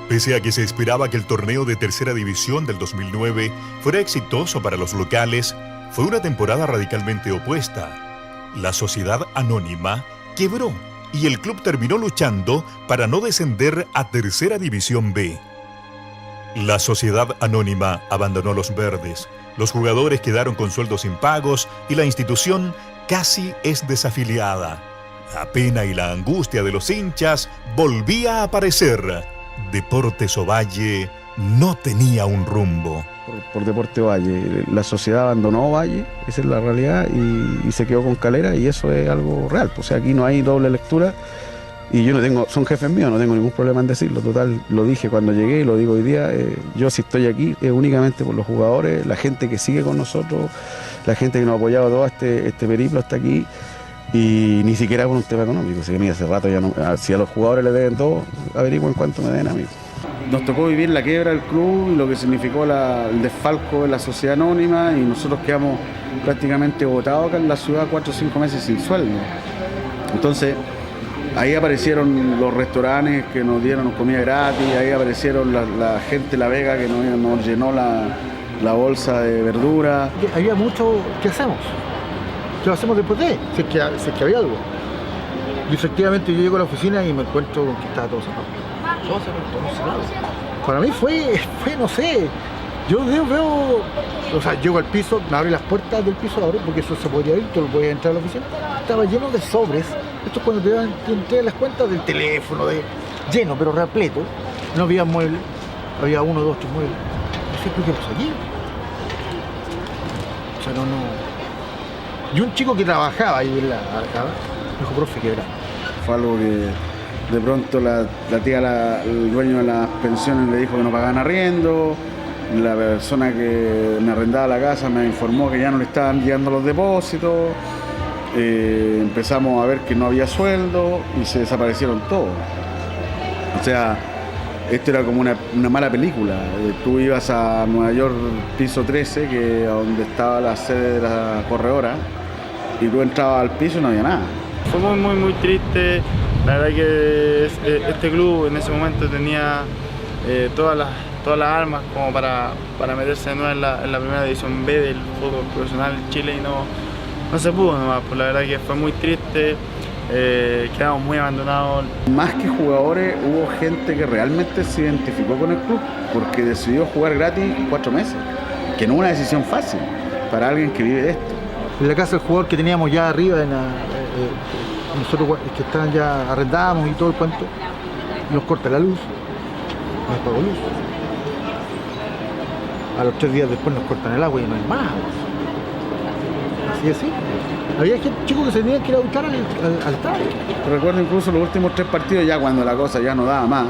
Pese a que se esperaba que el torneo de tercera división del 2009 fuera exitoso para los locales, fue una temporada radicalmente opuesta. La Sociedad Anónima quebró y el club terminó luchando para no descender a Tercera División B. La Sociedad Anónima abandonó los verdes, los jugadores quedaron con sueldos impagos y la institución casi es desafiliada. La pena y la angustia de los hinchas volvía a aparecer. Deportes Ovalle no tenía un rumbo. Por Deportes Ovalle, la sociedad abandonó Ovalle, esa es la realidad, y se quedó con Calera, y eso es algo real. O sea, aquí no hay doble lectura, y yo no tengo, son jefes míos, no tengo ningún problema en decirlo. Total, lo dije cuando llegué y lo digo hoy día, yo si estoy aquí es únicamente por los jugadores, la gente que sigue con nosotros, la gente que nos ha apoyado todo este periplo hasta aquí, y ni siquiera por un tema económico. Así que mira, hace rato ya no, si a los jugadores les deben todo, averigüen cuánto me den a mí. Nos tocó vivir la quiebra del club y lo que significó el desfalco de la sociedad anónima, y nosotros quedamos prácticamente botados acá en la ciudad 4 o 5 meses sin sueldo. Entonces ahí aparecieron los restaurantes que nos dieron comida gratis, ahí aparecieron la gente de La Vega que nos llenó la bolsa de verdura. Había mucho que hacemos. ¿Qué hacemos después de? Si es que había algo. Y efectivamente yo llego a la oficina y me encuentro con que estaba todo cerrado. Todo cerrado. Para mí fue, no sé, Yo veo, o sea, llego al piso, me abre las puertas del piso, abro, porque eso se podía ir, tú lo podías entrar a la oficina. Estaba lleno de sobres. Esto es cuando te entregan las cuentas del teléfono, lleno, pero repleto. No había muebles, había 1, 2, 3 muebles. No sé qué pasó aquí. O sea, no. Y un chico que trabajaba ahí en la arcada, me dijo, profe, qué grande. Fue algo que de pronto la tía, el dueño de las pensiones le dijo que no pagaban arriendo. La persona que me arrendaba la casa me informó que ya no le estaban llegando los depósitos. Empezamos a ver que no había sueldo y se desaparecieron todos. O sea, esto era como una mala película. Tú ibas a Nueva York, piso 13, que es donde estaba la sede de la corredora, y tú entrabas al piso y no había nada. Fue muy triste. La verdad que este club en ese momento tenía todas las armas como para meterse de nuevo en la primera división B del fútbol profesional en Chile, y no se pudo nomás. Pues la verdad que fue muy triste. Quedamos muy abandonados. Más que jugadores, hubo gente que realmente se identificó con el club porque decidió jugar gratis 4 meses, que no es una decisión fácil para alguien que vive de esto. En la casa del jugador que teníamos ya arriba, nosotros que estaban ya arrendamos y todo el cuento, nos corta la luz, nos pagó luz. A los 3 días después nos cortan el agua y no hay más. Así. Había chicos que se tenían que ir a buscar al estadio. Recuerdo incluso los últimos 3 partidos, ya cuando la cosa ya no daba más,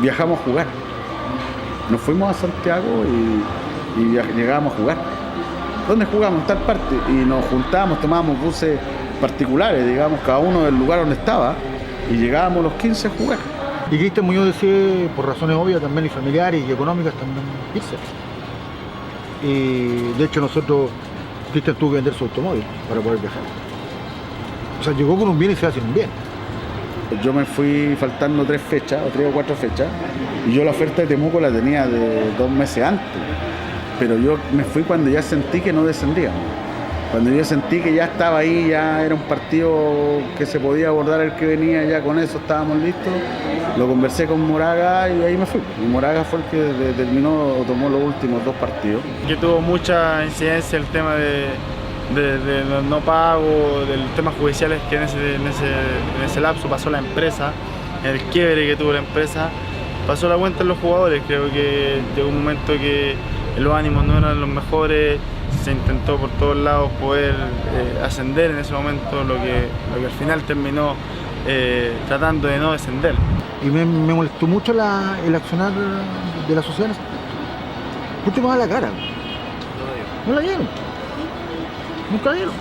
viajamos a jugar. Nos fuimos a Santiago y llegábamos a jugar. ¿Dónde jugamos? En tal parte. Y nos juntábamos, tomábamos buses particulares, digamos, cada uno del lugar donde estaba, y llegábamos los 15 a jugar. Y Cristian Muñoz decide, por razones obvias también y familiares y económicas, también irse. Y de hecho Cristian tuvo que vender su automóvil para poder viajar. O sea, llegó con un bien y se va sin un bien. Yo me fui faltando 3 fechas, o 3 o 4 fechas, y yo la oferta de Temuco la tenía de 2 meses antes. Pero yo me fui cuando ya sentí que no descendíamos. Cuando yo sentí que ya estaba ahí, ya era un partido que se podía abordar el que venía, ya con eso estábamos listos. Lo conversé con Moraga y ahí me fui. Y Moraga fue el que tomó los últimos 2 partidos. Que tuvo mucha incidencia el tema de los no pagos, de los temas judiciales que en ese lapso pasó la empresa, el quiebre que tuvo la empresa, pasó la cuenta en los jugadores. Creo que llegó un momento que los ánimos no eran los mejores. Se intentó por todos lados poder ascender en ese momento, lo que al final terminó tratando de no descender. Y me molestó mucho el accionar de la sociedad. Porque me da la cara. No la dieron. Nunca la dieron.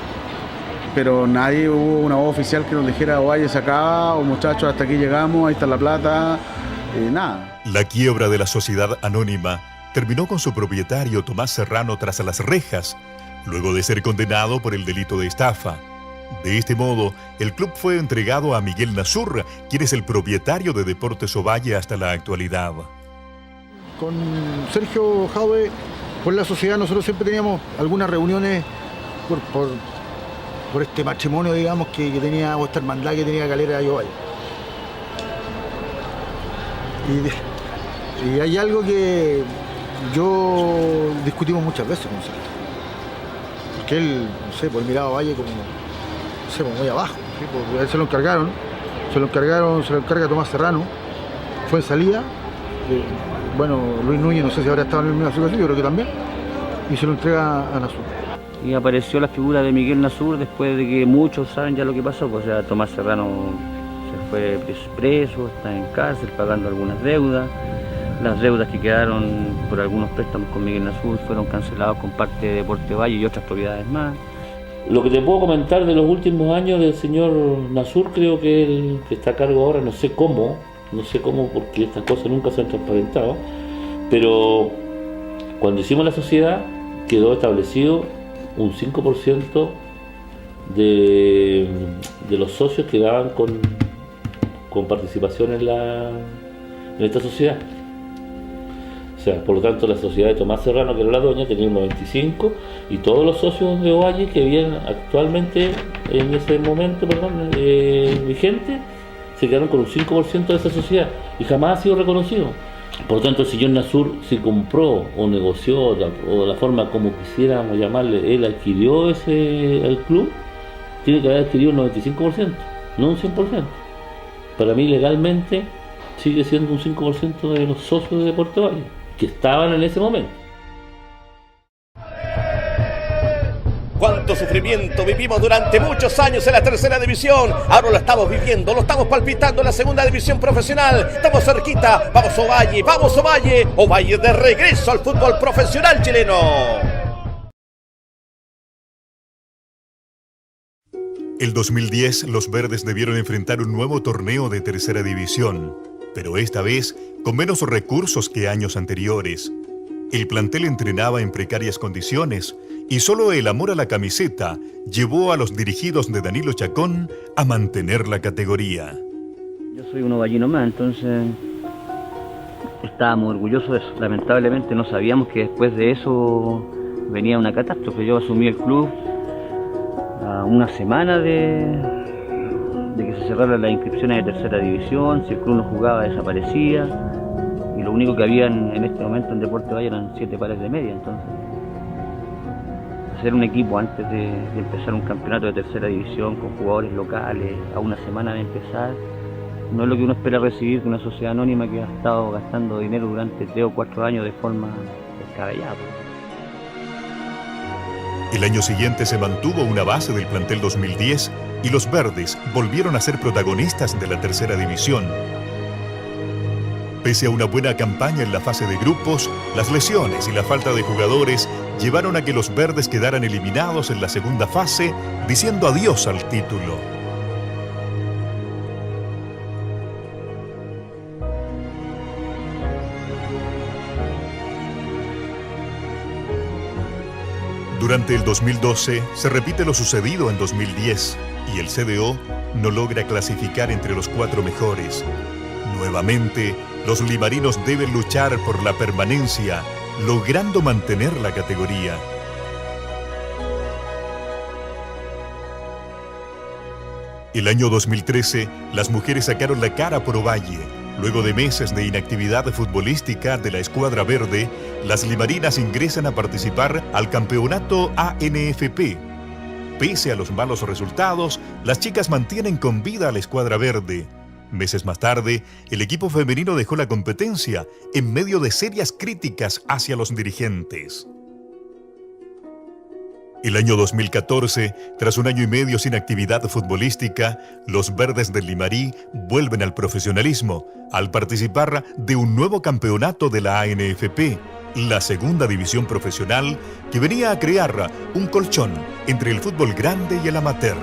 Pero nadie, hubo una voz oficial que nos dijera, oye, se acaba, o muchachos, hasta aquí llegamos, ahí está la plata, nada. La quiebra de la sociedad anónima terminó con su propietario Tomás Serrano tras las rejas, luego de ser condenado por el delito de estafa. De este modo, el club fue entregado a Miguel Nasur, quien es el propietario de Deportes Ovalle hasta la actualidad. Con Sergio Jadwe, por la sociedad, nosotros siempre teníamos algunas reuniones por este matrimonio, digamos, que tenía, o esta hermandad que tenía Calera y Ovalle. Y hay algo que yo discutimos muchas veces con Sergio. Porque él, no sé, por miraba a Valle como, no sé, muy abajo. ¿Sí? Porque a él se lo encarga Tomás Serrano. Fue en salida. Bueno, Luis Núñez, no sé si habrá estado en la misma situación, yo creo que también. Y se lo entrega a Nasur. Y apareció la figura de Miguel Nasur después de que muchos saben ya lo que pasó. Pues, o sea, Tomás Serrano se fue preso, está en cárcel pagando algunas deudas. Las deudas que quedaron por algunos préstamos con Miguel Nasur fueron cancelados con parte de Deportes Ovalle y otras propiedades más. Lo que te puedo comentar de los últimos años del señor Nasur, creo que él que está a cargo ahora, no sé cómo porque estas cosas nunca se han transparentado, pero cuando hicimos la sociedad quedó establecido un 5% de los socios que daban con participación en esta sociedad. O sea, por lo tanto, la sociedad de Tomás Serrano, que era la dueña, tenía un 95%, y todos los socios de Ovalle que vivían actualmente en ese momento, vigente, se quedaron con un 5% de esa sociedad y jamás ha sido reconocido. Por tanto, el señor Nasur, si compró o negoció o la forma como quisiéramos llamarle, él adquirió el club, tiene que haber adquirido un 95%, no un 100%. Para mí, legalmente, sigue siendo un 5% de los socios de Deportes Valle, que estaban en ese momento. Cuánto sufrimiento vivimos durante muchos años en la tercera división. Ahora lo estamos viviendo, lo estamos palpitando en la segunda división profesional. Estamos cerquita. Vamos Ovalle, vamos Ovalle. Ovalle de regreso al fútbol profesional chileno. El 2010 los verdes debieron enfrentar un nuevo torneo de tercera división, pero esta vez con menos recursos que años anteriores. El plantel entrenaba en precarias condiciones y solo el amor a la camiseta llevó a los dirigidos de Danilo Chacón a mantener la categoría. Yo soy un ovallino más, entonces estábamos orgullosos de eso. Lamentablemente no sabíamos que después de eso venía una catástrofe. Yo asumí el club a una semana de que se cerraran las inscripciones de tercera división. Si el club no jugaba, desaparecía. Y lo único que había en este momento en Deportes Valle eran 7 pares de media. Entonces, hacer un equipo antes de empezar un campeonato de tercera división con jugadores locales a una semana de empezar, no es lo que uno espera recibir de una sociedad anónima que ha estado gastando dinero durante 3 o 4 años de forma descabellada. El año siguiente se mantuvo una base del plantel 2010 y los verdes volvieron a ser protagonistas de la tercera división. Pese a una buena campaña en la fase de grupos, las lesiones y la falta de jugadores llevaron a que los verdes quedaran eliminados en la segunda fase, diciendo adiós al título. Durante el 2012 se repite lo sucedido en 2010 y el CDO no logra clasificar entre los 4 mejores. Nuevamente, los limarinos deben luchar por la permanencia, logrando mantener la categoría. El año 2013, las mujeres sacaron la cara por Ovalle. Luego de meses de inactividad futbolística de la escuadra verde, las limarinas ingresan a participar al campeonato ANFP. Pese a los malos resultados, las chicas mantienen con vida a la escuadra verde. Meses más tarde, el equipo femenino dejó la competencia en medio de serias críticas hacia los dirigentes. El año 2014, tras un año y medio sin actividad futbolística, los verdes del Limarí vuelven al profesionalismo al participar de un nuevo campeonato de la ANFP, la segunda división profesional que venía a crear un colchón entre el fútbol grande y el amateur.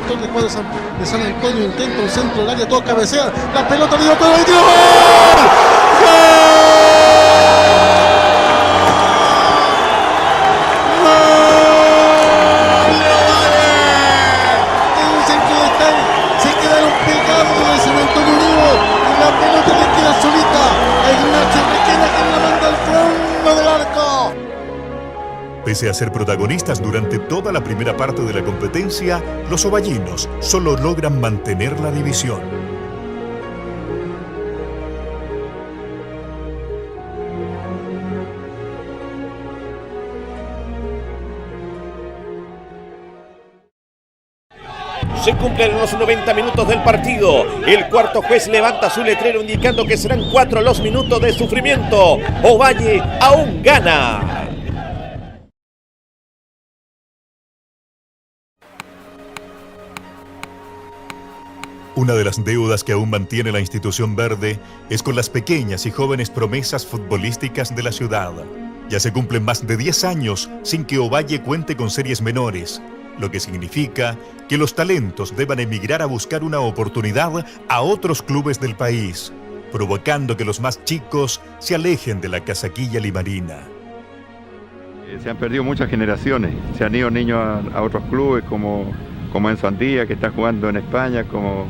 De cuadro de San Antonio intenta un centro del área, todo cabecea, la pelota dio todo el ¡gol! En un centro de tal, se quedaron pegados en el cemento de Uribe y la pelota le queda solita a Ignacio Requena que la manda al fondo del arco. Pese a ser protagonistas durante toda la primera parte de la competencia, los ovallinos solo logran mantener la división. Se cumplen los 90 minutos del partido. El cuarto juez levanta su letrero indicando que serán 4 los minutos de sufrimiento. Ovalle aún gana. Una de las deudas que aún mantiene la institución verde es con las pequeñas y jóvenes promesas futbolísticas de la ciudad. Ya se cumplen más de 10 años sin que Ovalle cuente con series menores, lo que significa que los talentos deban emigrar a buscar una oportunidad a otros clubes del país, provocando que los más chicos se alejen de la casaquilla limarina. Se han perdido muchas generaciones, se han ido niños a otros clubes como Enzo Andía, que está jugando en España, como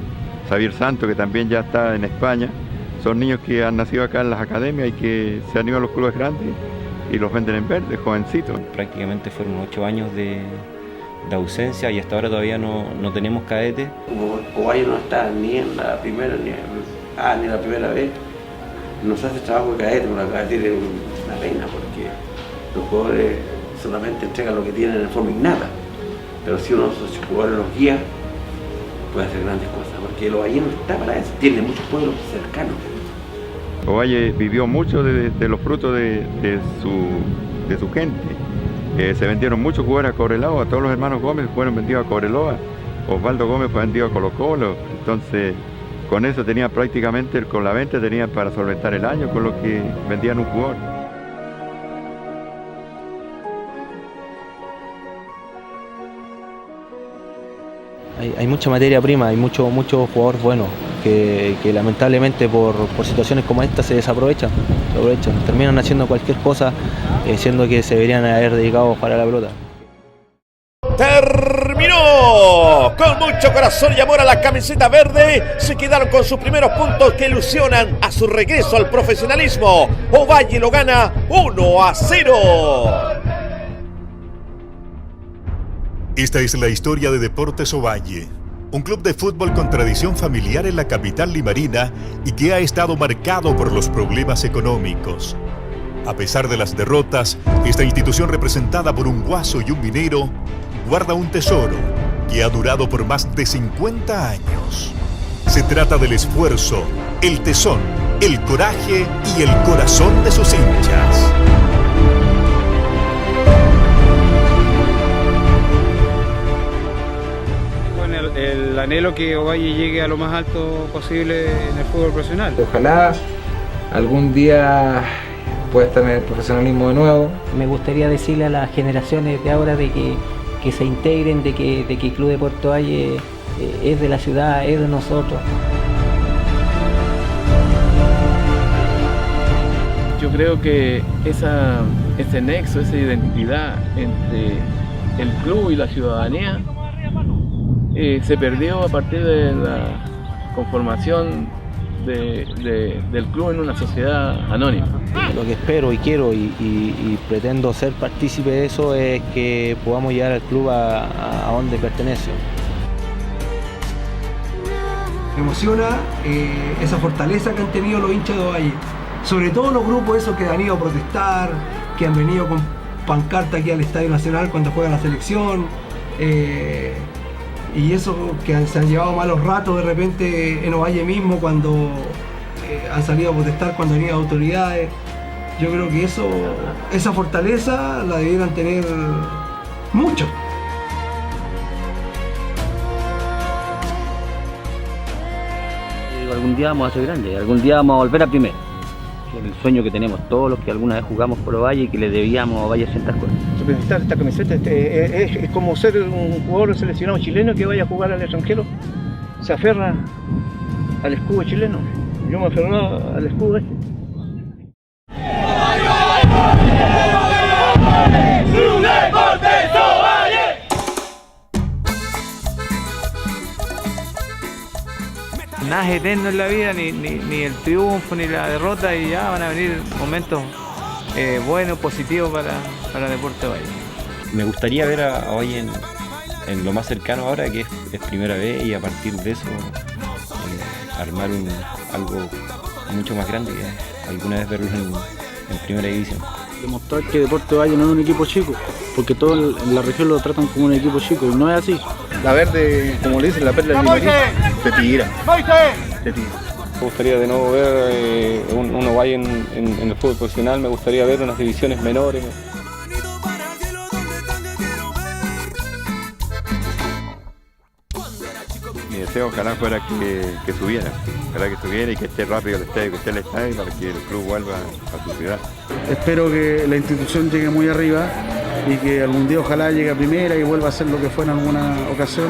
Xavier Santos, que también ya está en España. Son niños que han nacido acá en las academias y que se han ido a los clubes grandes y los venden en verde, jovencitos. Prácticamente fueron 8 años de de ausencia y hasta ahora todavía no tenemos cadete. Ovalle no está ni en la primera ni en la primera vez. Nos hace trabajo de cadete, pero la cadete es una pena porque los jugadores solamente entregan lo que tienen de forma innata. Pero si uno de esos jugadores los guía, puede hacer grandes cosas, porque el Ovalle no está para eso, tiene muchos pueblos cercanos. Ovalle vivió mucho de los frutos de su gente. Se vendieron muchos jugadores a Cobreloa, todos los hermanos Gómez fueron vendidos a Cobreloa, Osvaldo Gómez fue vendido a Colo-Colo, entonces con eso tenían prácticamente, con la venta tenían para solventar el año con lo que vendían un jugador. Hay mucha materia prima, hay mucho jugador bueno que lamentablemente por situaciones como esta se desaprovechan, terminan haciendo cualquier cosa, siendo que se deberían haber dedicado a jugar a la pelota. ¡Terminó! Con mucho corazón y amor a la camiseta verde, se quedaron con sus primeros puntos que ilusionan a su regreso al profesionalismo. Ovalle lo gana 1-0. Esta es la historia de Deportes Ovalle, un club de fútbol con tradición familiar en la capital limarina y que ha estado marcado por los problemas económicos. A pesar de las derrotas, esta institución representada por un guaso y un minero guarda un tesoro que ha durado por más de 50 años. Se trata del esfuerzo, el tesón, el coraje y el corazón de sus hinchas. El anhelo que Ovalle llegue a lo más alto posible en el fútbol profesional. Ojalá algún día pueda estar en el profesionalismo de nuevo. Me gustaría decirle a las generaciones de ahora de que se integren, de que el Club Deportes Ovalle es de la ciudad, es de nosotros. Yo creo que ese nexo, esa identidad entre el club y la ciudadanía se perdió a partir de la conformación del club en una sociedad anónima. Lo que espero y quiero y pretendo ser partícipe de eso es que podamos llegar al club a donde pertenece. Me emociona esa fortaleza que han tenido los hinchas de Ovalle, sobre todo los grupos esos que han ido a protestar, que han venido con pancarta aquí al Estadio Nacional cuando juega la selección. Y eso que se han llevado malos ratos de repente en Ovalle mismo cuando han salido a protestar cuando venían autoridades. Yo creo que esa fortaleza la debieran tener muchos. Algún día vamos a ser grandes, algún día vamos a volver a primera. El sueño que tenemos todos los que alguna vez jugamos por Ovalle y que le debíamos a Ovalle ciertas cosas. Representar esta camiseta es como ser un jugador seleccionado chileno que vaya a jugar al extranjero. Se aferra al escudo chileno. Yo me aferro al escudo este. Nada es eterno en la vida, ni el triunfo, ni la derrota, y ya van a venir momentos buenos, positivos para Deportes Ovalle. Me gustaría ver a Ovalle en lo más cercano ahora, que es primera vez, y a partir de eso armar algo mucho más grande, que alguna vez verlos en primera división. Demostrar que Deportes Ovalle no es un equipo chico, porque todos en la región lo tratan como un equipo chico y no es así. La verde, como le dicen, la perla del Limarí, te tira. Me gustaría de nuevo ver un Ovalle en el fútbol profesional, me gustaría ver unas divisiones menores. Mi deseo ojalá fuera que subiera, y que esté rápido el estadio, que esté el estadio para que el club vuelva a su ciudad. Espero que la institución llegue muy arriba y que algún día ojalá llegue a primera y vuelva a ser lo que fue en alguna ocasión,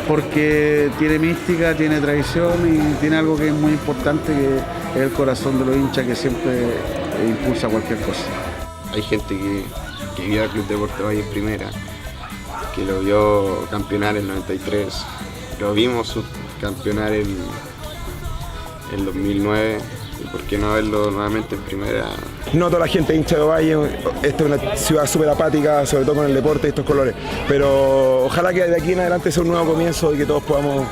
porque tiene mística, tiene tradición y tiene algo que es muy importante, que es el corazón de los hinchas, que siempre impulsa cualquier cosa. Hay gente que vio al Club Deportes Ovalle en primera, que lo vio campeonar en 93, lo vimos campeonar en 2009 ¿por qué no verlo nuevamente en primera? No toda la gente es hincha de Ovalle, esta es una ciudad súper apática, sobre todo con el deporte y estos colores, pero ojalá que de aquí en adelante sea un nuevo comienzo y que todos podamos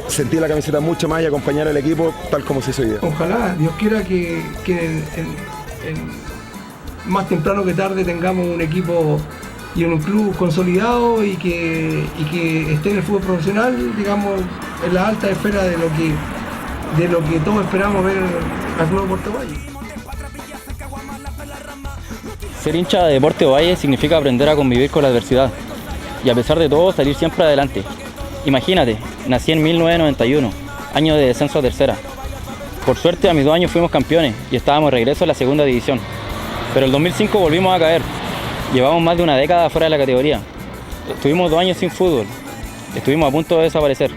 sentir la camiseta mucho más y acompañar al equipo tal como se hizo hoy día. Ojalá, Dios quiera que más temprano que tarde tengamos un equipo y un club consolidado y que esté en el fútbol profesional, digamos, en la alta esfera de lo que todos esperamos ver al Club Deportes Ovalle. Ser hincha de Deportes Ovalle significa aprender a convivir con la adversidad y a pesar de todo salir siempre adelante. Imagínate, nací en 1991, año de descenso a tercera. Por suerte a mis 2 años fuimos campeones y estábamos de regreso a la segunda división. Pero el 2005 volvimos a caer. Llevamos más de una década fuera de la categoría. Estuvimos 2 años sin fútbol. Estuvimos a punto de desaparecer.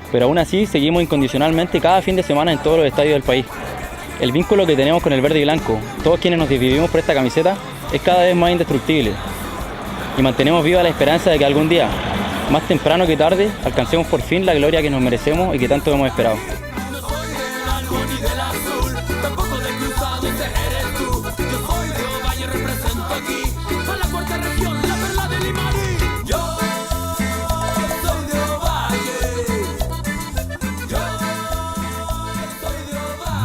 Pero aún así seguimos incondicionalmente cada fin de semana en todos los estadios del país. El vínculo que tenemos con el verde y blanco, todos quienes nos dividimos por esta camiseta, es cada vez más indestructible. Y mantenemos viva la esperanza de que algún día, más temprano que tarde, alcancemos por fin la gloria que nos merecemos y que tanto hemos esperado.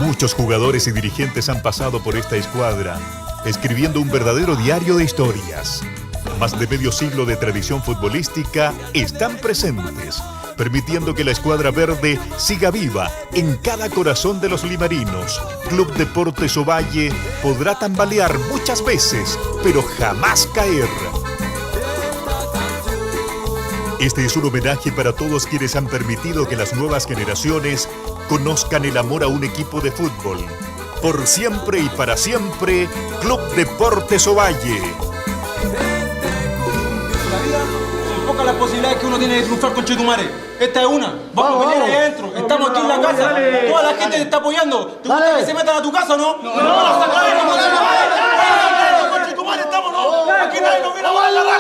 Muchos jugadores y dirigentes han pasado por esta escuadra, escribiendo un verdadero diario de historias. Más de medio siglo de tradición futbolística están presentes, permitiendo que la escuadra verde siga viva en cada corazón de los limarinos. Club Deportes Ovalle podrá tambalear muchas veces, pero jamás caer. Este es un homenaje para todos quienes han permitido que las nuevas generaciones conozcan el amor a un equipo de fútbol. Por siempre y para siempre, Club Deportes Ovalle. Son pocas las posibilidades que uno tiene de triunfar con Chetumare. Esta es una. Vamos a pelear ahí adentro. Estamos aquí en la casa. Toda la gente te está apoyando. ¿Te gusta que se metan a tu casa o no? No. Con Chetumare estamos, ¿no? Aquí nadie nos viene a bajar la raja.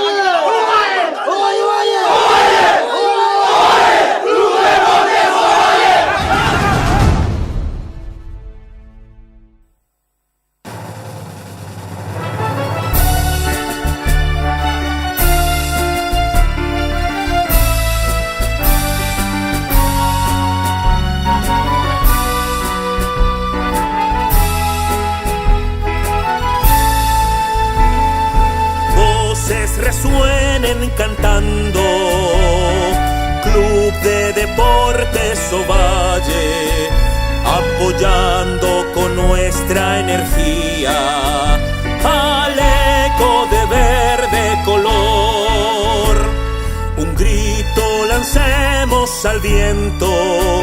Resuenen cantando, Club de Deportes Ovalle, apoyando con nuestra energía al eco de verde color. Un grito lancemos al viento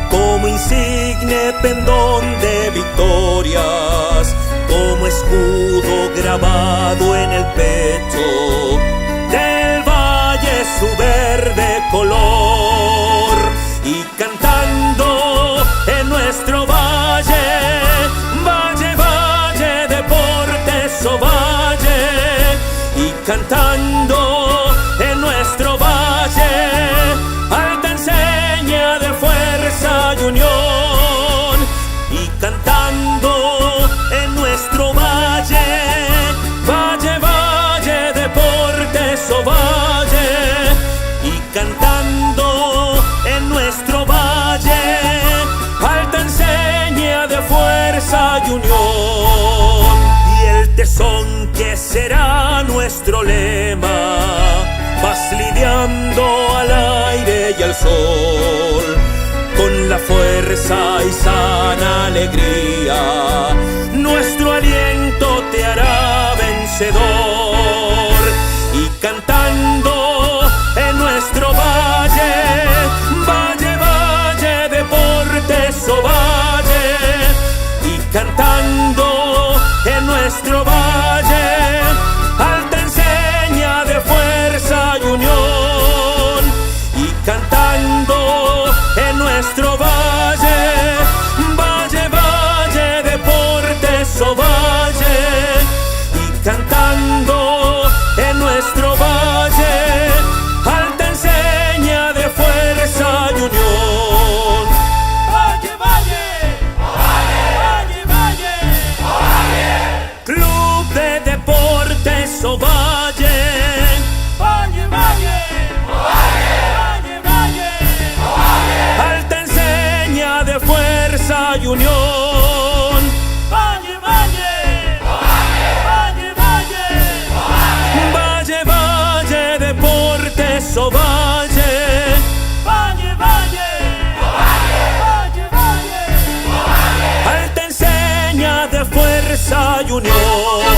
como insigne pendón de victorias, como escudo grabado en el pecho del valle su verde color. Y cantando en nuestro valle, valle, valle, Deportes Ovalle. Y cantando en nuestro valle, alta enseña de fuerza y unión. Y cantando en nuestro valle, valle, valle, Deportes Ovalle. Y cantando en nuestro valle, alta enseña de fuerza y unión. Y el tesón que será nuestro lema, vas lidiando al aire y al sol, con la fuerza y sana alegría, nuestro aliento te hará vencedor. Y cantando en nuestro valle, valle, valle, Deportes Ovalle. Y cantando en nuestro valle, alta enseña de fuerza y unión. Y cantando en nuestro valle, valle, valle, Deportes Ovalle. Y cantando en nuestro valle, alta enseña de fuerza y unión. Valle, valle, valle, fuerza y unión. Valle, valle, valle, valle, valle, valle, Deportes Ovalle. Valle, valle, valle, valle, Él te enseña de fuerza y unión.